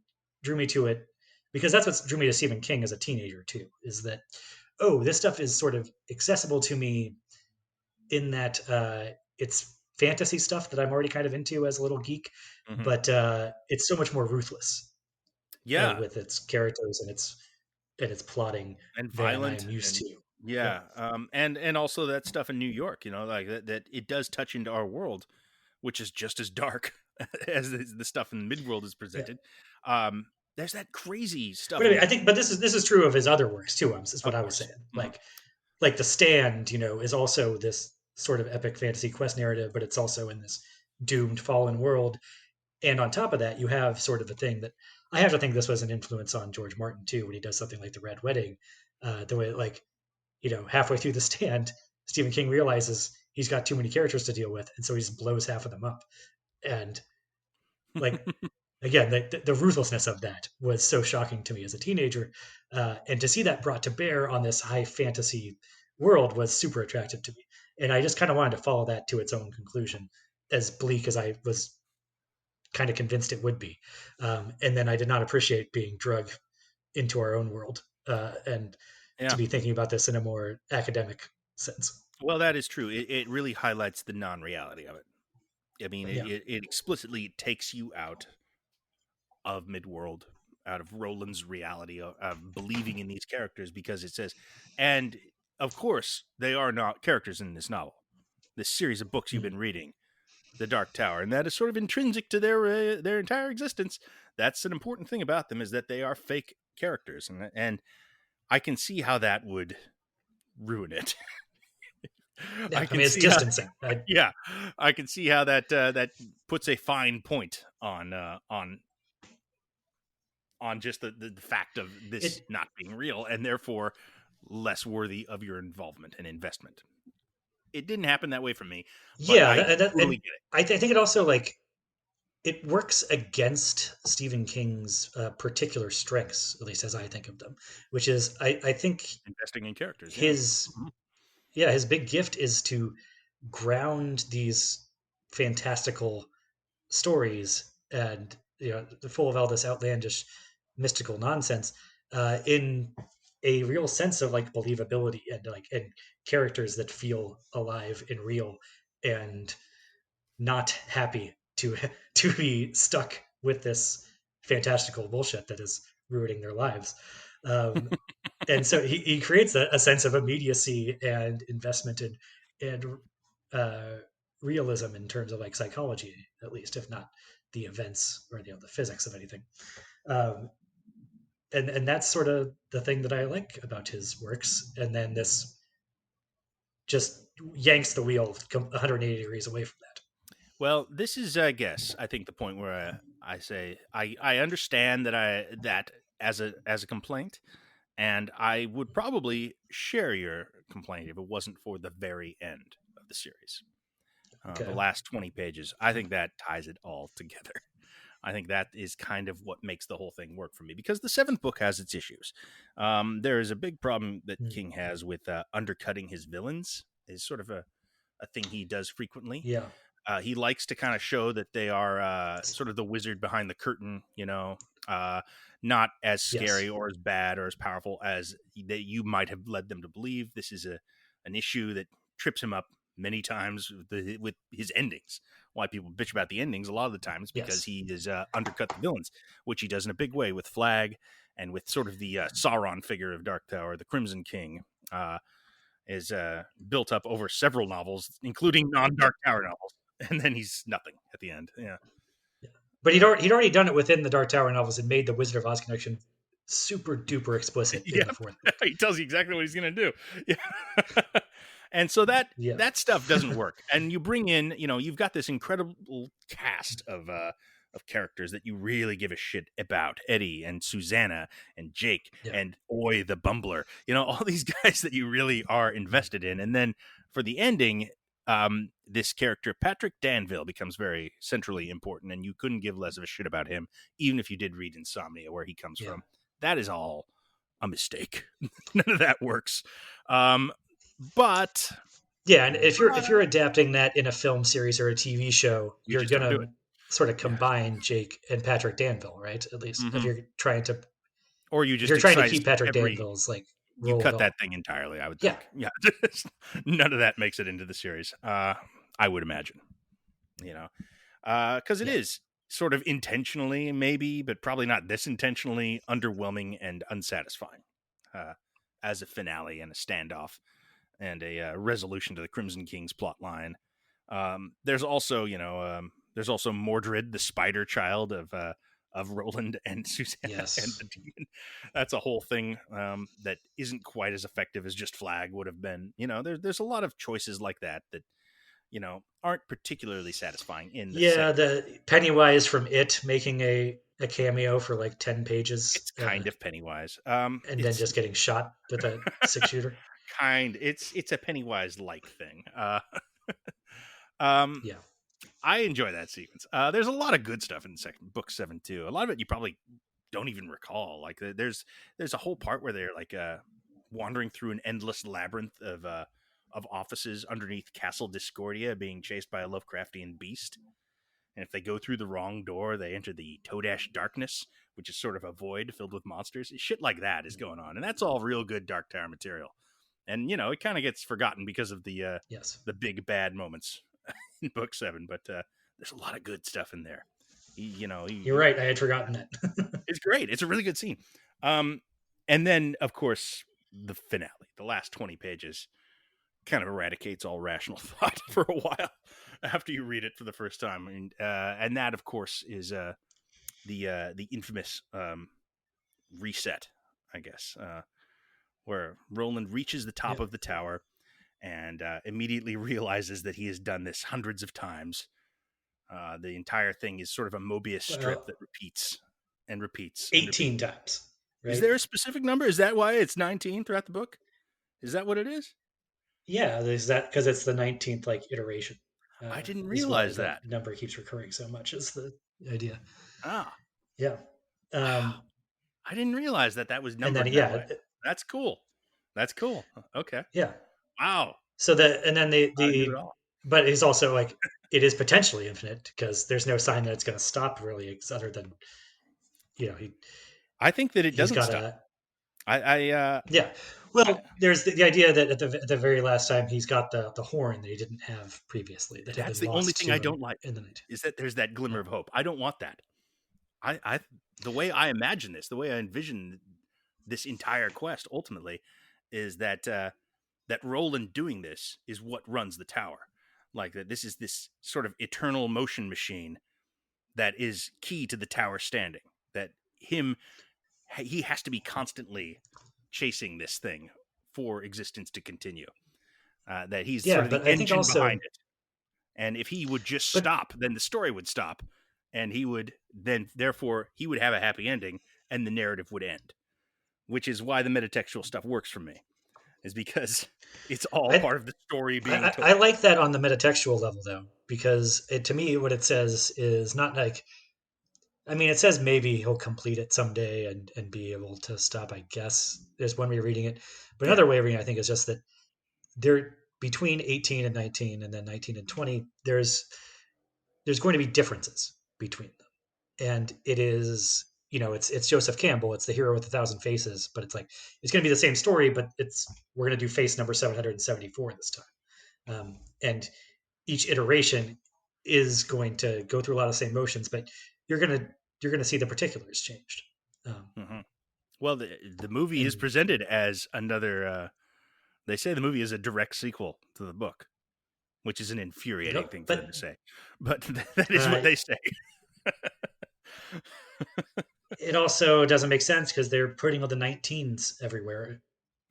drew me to it because that's what drew me to Stephen King as a teenager too. Is that this stuff is sort of accessible to me in that it's fantasy stuff that I'm already kind of into as a little geek, Mhm. but it's so much more ruthless Yeah, with its characters and its plotting and than I violent, am used and to. Yeah, yeah, and also that stuff in New York, like that it does touch into our world, which is just as dark as the stuff in the midworld is yeah. presented. Um, there's that crazy But stuff anyway, in, I think, but this is true of his other works too. Is what of I was course. saying. Mhm. Like the Stand, is also this sort of epic fantasy quest narrative, but it's also in this doomed fallen world. And on top of that, you have sort of a thing that I have to think this was an influence on George Martin too, when he does something like the Red Wedding. The way like halfway through the Stand, Stephen King realizes he's got too many characters to deal with, and so he just blows half of them up. And like again, the ruthlessness of that was so shocking to me as a teenager, and to see that brought to bear on this high fantasy world was super attractive to me. And I just kind of wanted to follow that to its own conclusion, as bleak as I was kind of convinced it would be. And then I did not appreciate being drugged into our own world and to Yeah. be thinking about this in a more academic sense. Well, that is true. It really highlights the non-reality of it. I mean, Yeah, it explicitly takes you out of midworld, out of Roland's reality of believing in these characters, because it says, and of course they are not characters in this novel, this series of books you've Mhm. been reading, the Dark Tower, and that is sort of intrinsic to their entire existence. That's an important thing about them, is that they are fake characters, and I can see how that would ruin it. I Yeah, I can mean it's see how, distancing. yeah, I can see how that puts a fine point on just the fact of this it not being real, and therefore less worthy of your involvement and investment. It didn't happen that way for me, but yeah, I and totally get it. I think it also like it works against Stephen King's particular strengths, at least as I think of them, which is I think Investing in characters, yeah. his Mhm. yeah his big gift is to ground these fantastical stories and full of all this outlandish mystical nonsense in a real sense of like believability and characters that feel alive and real and not happy to to be stuck with this fantastical bullshit that is ruining their lives. Um, and so he creates a sense of immediacy and investment and uh, realism in terms of like psychology, at least, if not the events or the physics of anything. Um, and that's sort of the thing that I like about his works. And then this just yanks the wheel 180 degrees away from that. Well, this is, I guess, I think the point where I say I understand that as a complaint, and I would probably share your complaint if it wasn't for the very end of the series, the Okay. last 20 pages. I think that ties it all together. I think that is kind of what makes the whole thing work for me, because the seventh book has its issues. There is a big problem that Mm. King has with undercutting his villains. Is sort of a thing he does frequently. Yeah. He likes to kind of show that they are sort of the wizard behind the curtain, not as scary Yes. or as bad or as powerful as that you might have led them to believe. This is an issue that trips him up many times with his endings. Why people bitch about the endings a lot of the times, because Yes. he is undercut the villains, which he does in a big way with Flag and with sort of the Sauron figure of Dark Tower, the Crimson King. Is built up over several novels, including non-Dark Tower novels, and then he's nothing at the end. Yeah, But yeah, he'd already done it within the Dark Tower novels and made the Wizard of Oz connection super duper explicit in yeah. the fourth book. He tells you exactly what he's gonna do. Yeah, and so Yeah. that stuff doesn't work. And you bring in, you've got this incredible cast of characters that you really give a shit about: Eddie and Susanna and Jake Yeah. and Oi the Bumbler. All these guys that you really are invested in, and then for the ending, this character Patrick Danville becomes very centrally important, and you couldn't give less of a shit about him, even if you did read Insomnia, where he comes Yeah. from. That is all a mistake. None of that works. Um, but Yeah, and if you're adapting that in a film series or a TV show, you you're just don't do gonna it. sort of Yeah. combine Jake and Patrick Danville, right? At least Hmm. Or you if just you're trying to excise keep Patrick every. Danville's like You role at cut that all. thing entirely, I would Yeah. think. Yeah. None of that makes it into the series. I would imagine. You know, because it Yeah. is sort of intentionally, maybe, but probably not this intentionally, underwhelming and unsatisfying uh, as a finale and a standoff and a resolution to the Crimson King's plot line. There's also, there's also Mordred, the spider child of Roland and Susanna and Yes. the demon. That's a whole thing that isn't quite as effective as just Flag would have been. There's a lot of choices like that aren't particularly satisfying in the Yeah, setting. the Pennywise from It making a cameo for like 10 pages It's kind of Pennywise. and then It's just getting shot with a six shooter. it's a Pennywise like thing. Um, Yeah. I enjoy that sequence. There's a lot of good stuff in book 7 too. A lot of it you probably don't even recall. Like there's a whole part where they're like wandering through an endless labyrinth of offices underneath Castle Discordia, being chased by a Lovecraftian beast. And if they go through the wrong door, they enter the Todash Darkness, which is sort of a void filled with monsters. Shit like that is going on, and that's all real good Dark Tower material. And it kind of gets forgotten because of Yes. the big bad moments in book 7, but there's a lot of good stuff in there. You're right. I had forgotten that. it's great. It's a really good scene. Um, and then of course the finale, the last 20 pages, kind of eradicates all rational thought for a while after you read it for the first time, and that of course is the infamous reset, I guess, where Roland reaches the Yeah. top of the tower and immediately realizes that he has done this hundreds of times. The entire thing is sort of a Mobius strip Well, that repeats and repeats and 18 repeats. times, Is right? there a specific number? Is that why it's 19 throughout the book? Is that what it is? Yeah, there's that because it's the 19th like iteration. I didn't Is why realize that that. number keeps recurring so much. Is the idea? Ah, Yeah. wow. Um, I didn't realize that that was and then numbered that yeah, way. That's cool. That's cool. Okay. yeah. Wow. So that and then I knew it all. but he's also like it is potentially infinite because there's no sign that it's going to stop really, other than I think that it he's doesn't got stop. a I, uh, yeah. I Well, there's the idea that at the very last time he's got the horn that he didn't have previously that had that's been the only lost thing to I him don't like in the night. is that there's that glimmer Yeah. of hope. I don't want that. I the way I imagine this, the way I envision this entire quest ultimately is that Roland doing this is what runs the tower. Like that this is this sort of eternal motion machine that is key to the tower standing. That him he has to be constantly chasing this thing for existence to continue. That he's sort Yeah, of the but I think engine behind also it. And if he would just but stop, then the story would stop, and he would then therefore he would have a happy ending, and the narrative would end. Which is why the metatextual stuff works for me, is because it's all I part of the story being I, told. I like that on the metatextual level though, because to me what it says is not like, I mean, it says maybe he'll complete it someday and be able to stop. I guess there's one way of reading it, but Yeah. another way of reading it, I think, is just that they're between 18 and 19, and then 19 and 20. There's going to be differences between them, and it is it's Joseph Campbell. It's the hero with a thousand faces, but it's like it's going to be the same story, but it's we're going to do face number 774 this time, and each iteration is going to go through a lot of the same motions, but you're gonna you're gonna see the particulars changed. Hmm. Well, the movie is And presented as another. They say the movie is a direct sequel to the book, which is an infuriating yep, thing for them but to say, but that is what uh, they say. it also doesn't make sense because they're putting all the 19s everywhere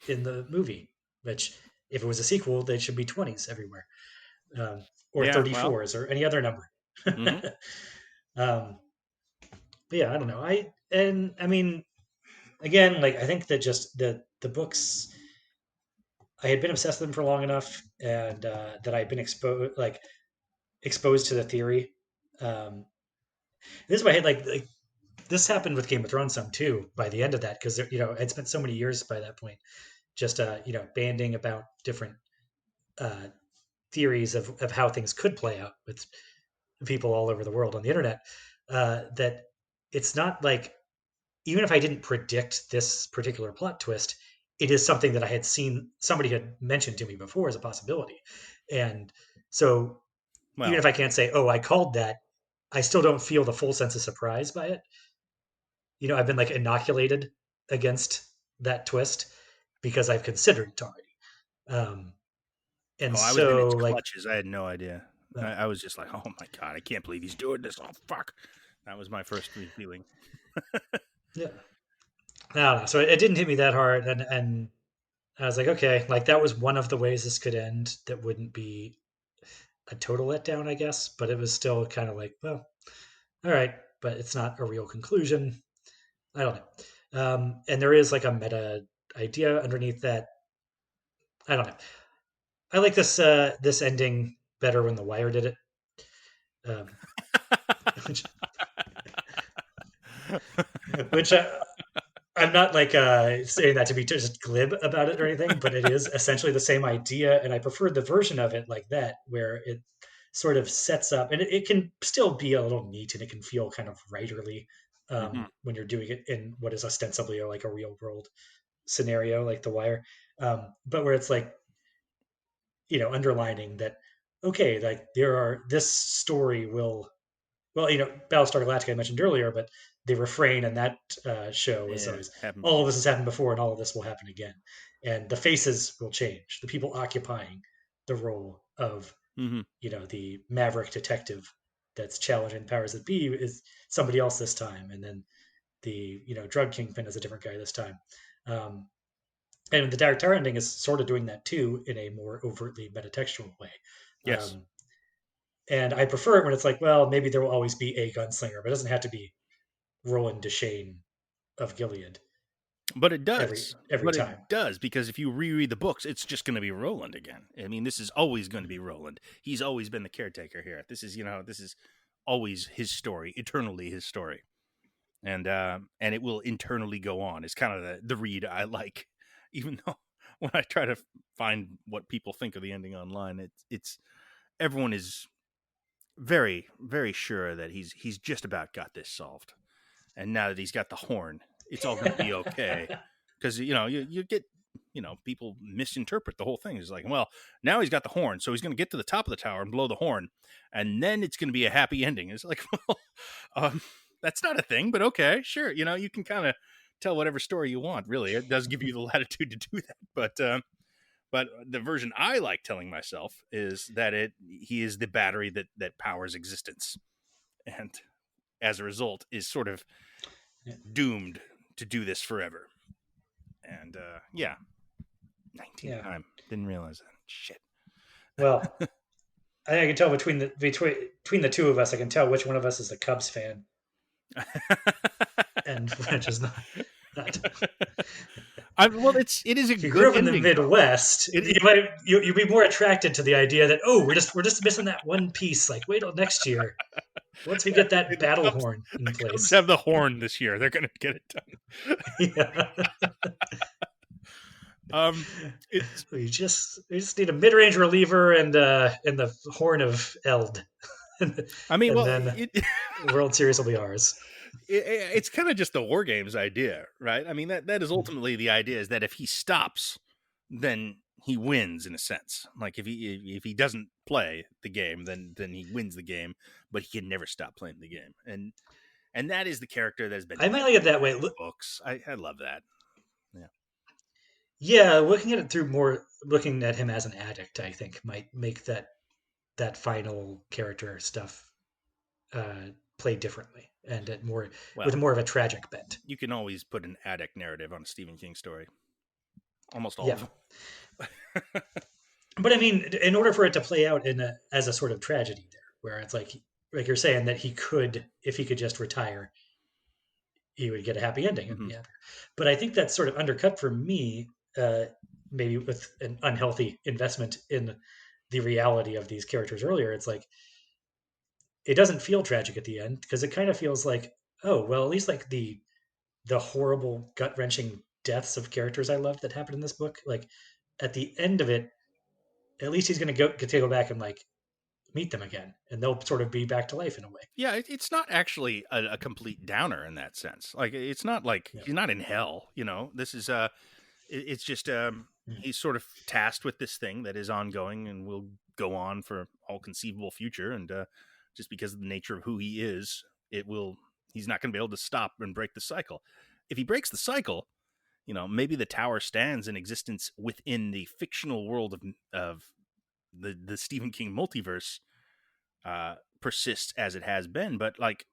in the movie, which if it was a sequel, they should be 20s everywhere, or Yeah. Well. 34s or any other number. Hmm. um, but yeah, I don't know. I mean, again, like I think that just the books, I had been obsessed with them for long enough, and that I'd been exposed to the theory. Um, this is why I had like this happened with Game of Thrones some too. By the end of that, because I'd spent so many years by that point just banding about different uh, theories of how things could play out with people all over the world on the internet. That it's not like, even if I didn't predict this particular plot twist, it is something that I had seen somebody had mentioned to me before as a possibility. And so even Well. if I can't say, oh, I called that, I still don't feel the full sense of surprise by it. I've been like inoculated against that twist because I've considered it already. Um, and Oh, I was in its so like, clutches. I had no idea. uh, I was just like, oh my god, I can't believe he's doing this. Oh fuck. That was my first feeling. yeah, I don't know. So it didn't hit me that hard. And I was like, okay, like that was one of the ways this could end that wouldn't be a total letdown, I guess. But it was still kind of like, well, all right, but it's not a real conclusion. I don't know. And there is like a meta idea underneath that. I don't know. I like this ending better when The Wire did it, um, which which I'm not like saying that to be just glib about it or anything, but it is essentially the same idea, and I prefer the version of it like that, where it sort of sets up, and it can still be a little neat, and it can feel kind of writerly Hmm. when you're doing it in what is ostensibly like a real world scenario like The Wire, but where it's like underlining that, okay, like this story will well, Battlestar Galactica I mentioned earlier, but the refrain in that show was Yeah, always, happened "All of before. this has happened before, and all of this will happen again." And the faces will change. The people occupying the role of Mm-hmm. the maverick detective that's challenging powers that be is somebody else this time, and then the drug kingpin is a different guy this time. Um, and the Dark Tower ending is sort of doing that too in a more overtly metatextual way. Yes, Um, and I prefer it when it's like, well, maybe there will always be a gunslinger, but it doesn't have to be Roland Deschain of Gilead but it every does. every But time. it does, because if you reread the books, it's just going to be Roland again. I mean, this is always going to be Roland. He's always been the caretaker here. This is always his story, eternally his story, and it will internally go on. It's kind of the read I like, even though when I try to find what people think of the ending online, it's everyone is very very sure that he's just about got this solved, and now that he's got the horn, it's all going to be okay. Because you get people misinterpret the whole thing. It's like, well, now he's got the horn, so he's going to get to the top of the tower and blow the horn, and then it's going to be a happy ending. It's like, well, that's not a thing, but okay, sure. You can kind of tell whatever story you want. Really, it does give you the latitude to do that. But the version I like telling myself is that he is the battery that powers existence, and as a result is sort of doomed to do this forever. And yeah, 19th Yeah. time. Didn't realize that. Shit. Well, I think I can tell between the two of us, I can tell which one of us is a Cubs fan and which is not. Well, it is a If you grew good up in the ending though. Midwest, It you'd be more attracted to the idea that, oh, we're just missing that one piece. Like, wait till next year once we get that the battle Cubs horn in the Cubs place. have the horn this year. They're gonna get it done. Yeah. um, it's We just need a mid range reliever and the horn of Eld, and I mean, well, then the World Series will be ours. it's kind of just the war games idea, right? I mean, that is Mm. ultimately the idea, is that if he stops, then he wins in a sense. Like if he doesn't play the game, then he wins the game, but he can never stop playing the game. And that is the character that has been I might like it that way. books. I love that. Yeah. Yeah, looking at him as an addict, I think might make that final character stuff uh, play differently and with Well, more of a tragic bent. you can always put an addict narrative on a Stephen King story. Almost all of Yeah, them. but I mean, in order for it to play out as a sort of tragedy there, where it's like you're saying that if he could just retire, he would get a happy ending. Hmm. Yeah, but I think that's sort of undercut for me, uh, maybe with an unhealthy investment in the reality of these characters earlier. It's like it doesn't feel tragic at the end because it kind of feels like, oh well, at least like the horrible gut wrenching deaths of characters I loved that happened in this book. Like at the end of it, at least he's going to get to go back and like meet them again, and they'll sort of be back to life in a way. Yeah, it's not actually a complete downer in that sense. Like, it's not like Yeah. he's not in hell. This is it's just Mm. he's sort of tasked with this thing that is ongoing and will go on for all conceivable future. And just because of the nature of who he is, he's not going to be able to stop and break the cycle. If he breaks the cycle, maybe the tower stands in existence within the fictional world of the Stephen King multiverse, persists as it has been, but like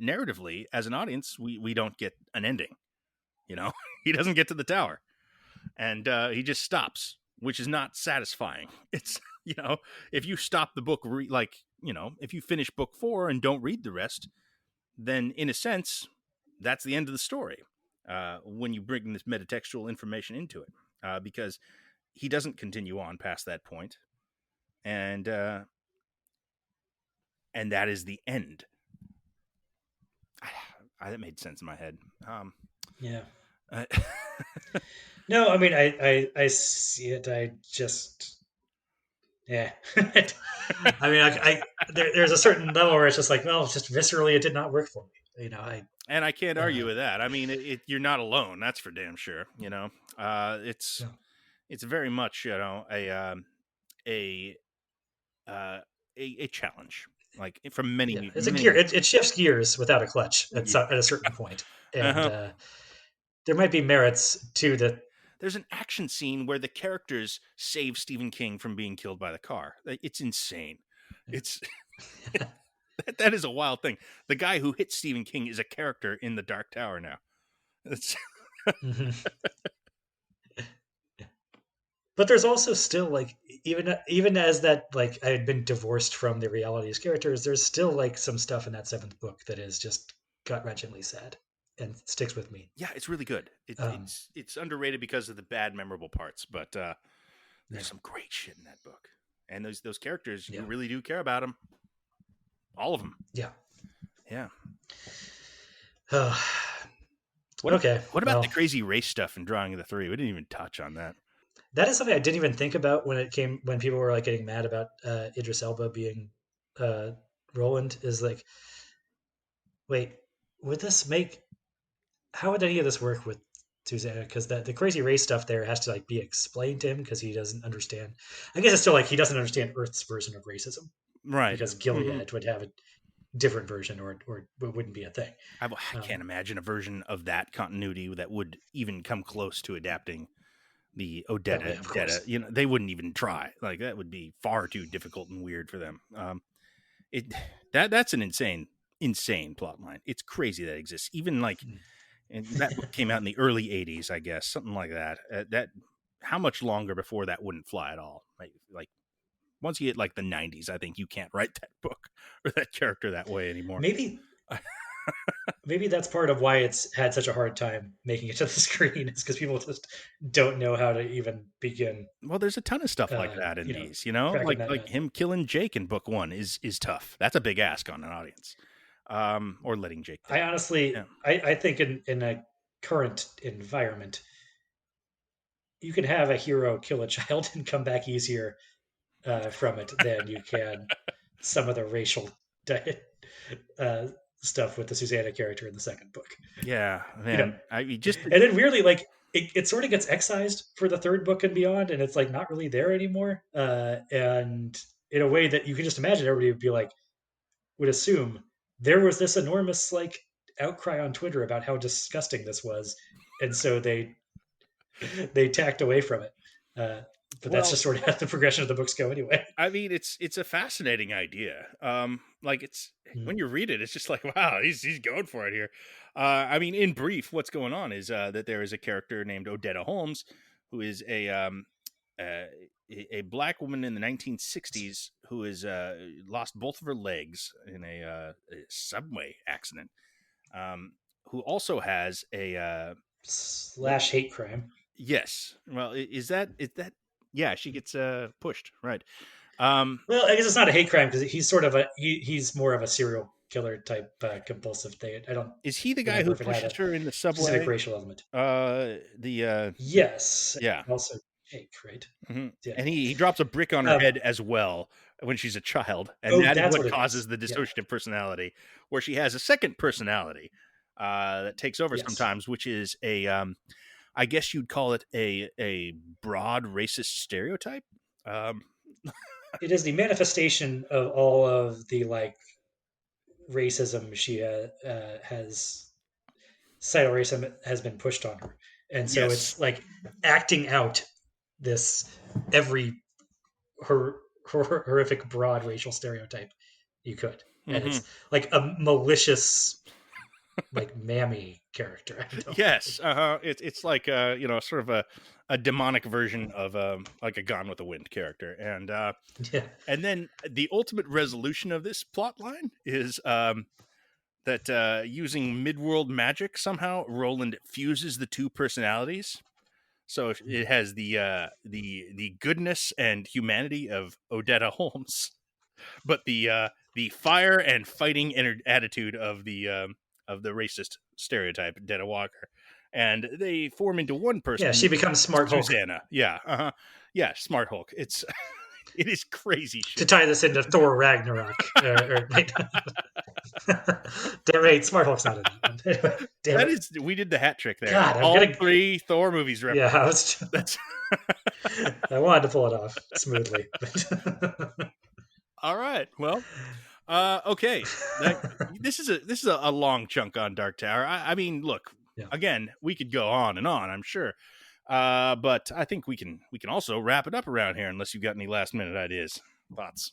narratively, as an audience, we don't get an ending. He doesn't get to the tower, and he just stops, which is not satisfying. It's if you stop the book, if you finish book 4 and don't read the rest, then in a sense, that's the end of the story. When you bring this metatextual information into it, because he doesn't continue on past that point, and that is the end. That made sense in my head. Yeah. Uh, No, I mean, I see it. I just, yeah. I mean, there's a certain level where it's just like, well, just viscerally, it did not work for me. and I can't argue Uh, with that. I mean, you're not alone. That's for damn sure. It's yeah. it's very much a uh, a challenge. like from many Yeah, it's a gear. many. It shifts gears without a clutch Yeah. at a certain point, and Uh-huh. there might be merits to the. There's an action scene where the characters save Stephen King from being killed by the car. It's insane. It's that is a wild thing. The guy who hit Stephen King is a character in the Dark Tower now. It's Mhm. But there's also still like even as that like I had been divorced from the reality as characters, there's still like some stuff in that seventh book that is just gut wrenchingly sad and sticks with me. yeah, it's really good. Um, It's underrated because of the bad memorable parts, but yeah, there's some great shit in that book. And those characters, yeah, you really do care about them, all of them. yeah. Yeah. What Okay, what about the well, crazy race stuff in Drawing of the Three? We didn't even touch on that. that is something I didn't even think about when people were like getting mad about Idris Elba being uh, Roland. Is like, wait, would this make? How would any of this work with Susanna? Because the crazy race stuff there has to like be explained to him because he doesn't understand. I guess it's still like he doesn't understand Earth's version of racism Right. because Hmm. Gilead would have a different version or it wouldn't be a thing. I can't imagine a version of that continuity that would even come close to adapting the Oh Odetta yeah, of Detta. course. You know, they wouldn't even try. Like that would be far too difficult and weird for them. It that's an insane plot line. It's crazy that exists. Even like, and that book came out in the early '80s, I guess, something like that. That how much longer before that wouldn't fly at all? Like once you hit like the '90s, I think you can't write that book or that character that way anymore. Maybe maybe that's part of why it's had such a hard time making it to the screen is because people just don't know how to even begin Well, there's a ton of stuff like that in you know, these, you know, cracking that like nut. him killing Jake in book one is tough. That's a big ask on an audience, or letting Jake die. I honestly Yeah. I think in a current environment you can have a hero kill a child and come back easier from it than you can some of the racial di- uh, stuff with the Susanna character in the second book. Yeah, You know, man. I mean, just and then weirdly, like it sort of gets excised for the third book and beyond, and it's like not really there anymore. And in a way that you can just imagine, everybody would be like, would assume there was this enormous like outcry on Twitter about how disgusting this was, and so they tacked away from it. Uh, but that's well, just sort of how the progression of the books go anyway. I mean, it's a fascinating idea. Like it's Mm. when you read it, it's just like, wow, he's going for it here. I mean, in brief, what's going on is that there is a character named Odetta Holmes, who is uh, a black woman in the 1960s who has lost both of her legs in a subway accident. Who also has a what? Slash hate crime. Yes. Well, is that? Yeah, she gets pushed right. Um, Well, I guess it's not a hate crime because he's sort of he's more of a serial killer type compulsive thing. I don't is he the guy remember who if it had pushes a her in the specific subway? racial element. The Yes, yeah. also Jake, right? Hmm. Yeah. And he drops a brick on her Um, head as well when she's a child, and oh, that is that's what what it causes is. the Yeah. dissociative personality, where she has a second personality that takes over Yes. sometimes, which is a I guess you'd call it a broad racist stereotype. Um, It is the manifestation of all of the like racism she has cyto racism has been pushed on her, and so yes. it's like acting out this every hor- horrific broad racial stereotype you could, and Hmm. it's like a malicious like mammy character. I don't Yes. Uh-huh. It's like sort of a demonic version of like a Gone with the Wind character, yeah. and then the ultimate resolution of this plot line is that using midworld magic somehow Roland fuses the two personalities. So it has the goodness and humanity of Odetta Holmes, but the fire and fighting attitude of the racist stereotype Detta Walker, and they form into one Yeah, she person, becomes Smart Hulk. Susanna. Yeah, yeah, Smart Hulk. It's it is crazy To shit. tie this into Thor Ragnarok, or wait, damn right, Smart Hulk's not in that one. Anyway, damn That it, is, we did the hat trick there. God, I'm All gonna. three Thor movies Yeah, reference. I was. That's I wanted to pull it off smoothly, but all right. Well, Okay. This is a long chunk on Dark Tower. I mean, look, Yeah. again, we could go on and on, I'm sure. But I think we can also wrap it up around here, unless you've got any last minute ideas, thoughts.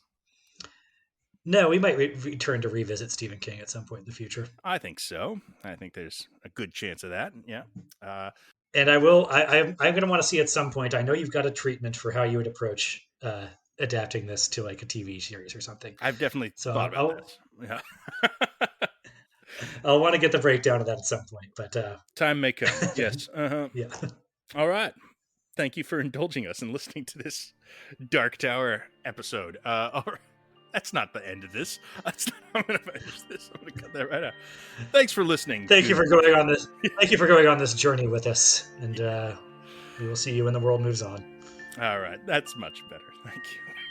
No, we might return to revisit Stephen King at some point in the future. I think so. I think there's a good chance of that. Yeah. And I will. I'm going to want to see at some point. I know you've got a treatment for how you would approach adapting this to like a TV series or something. I've definitely So thought about this. Yeah. I'll want to get the breakdown of that at some point. But time may come. Yes. Yeah. All right. Thank you for indulging us and listening to this Dark Tower episode. All right. That's not the end of this. That's not how I'm going to finish this. I'm going to cut that right out. Thanks for listening. Thank you for going on this. Thank you for going on this journey with us, and we will see you when the world moves on. All right. That's much better. Thank you.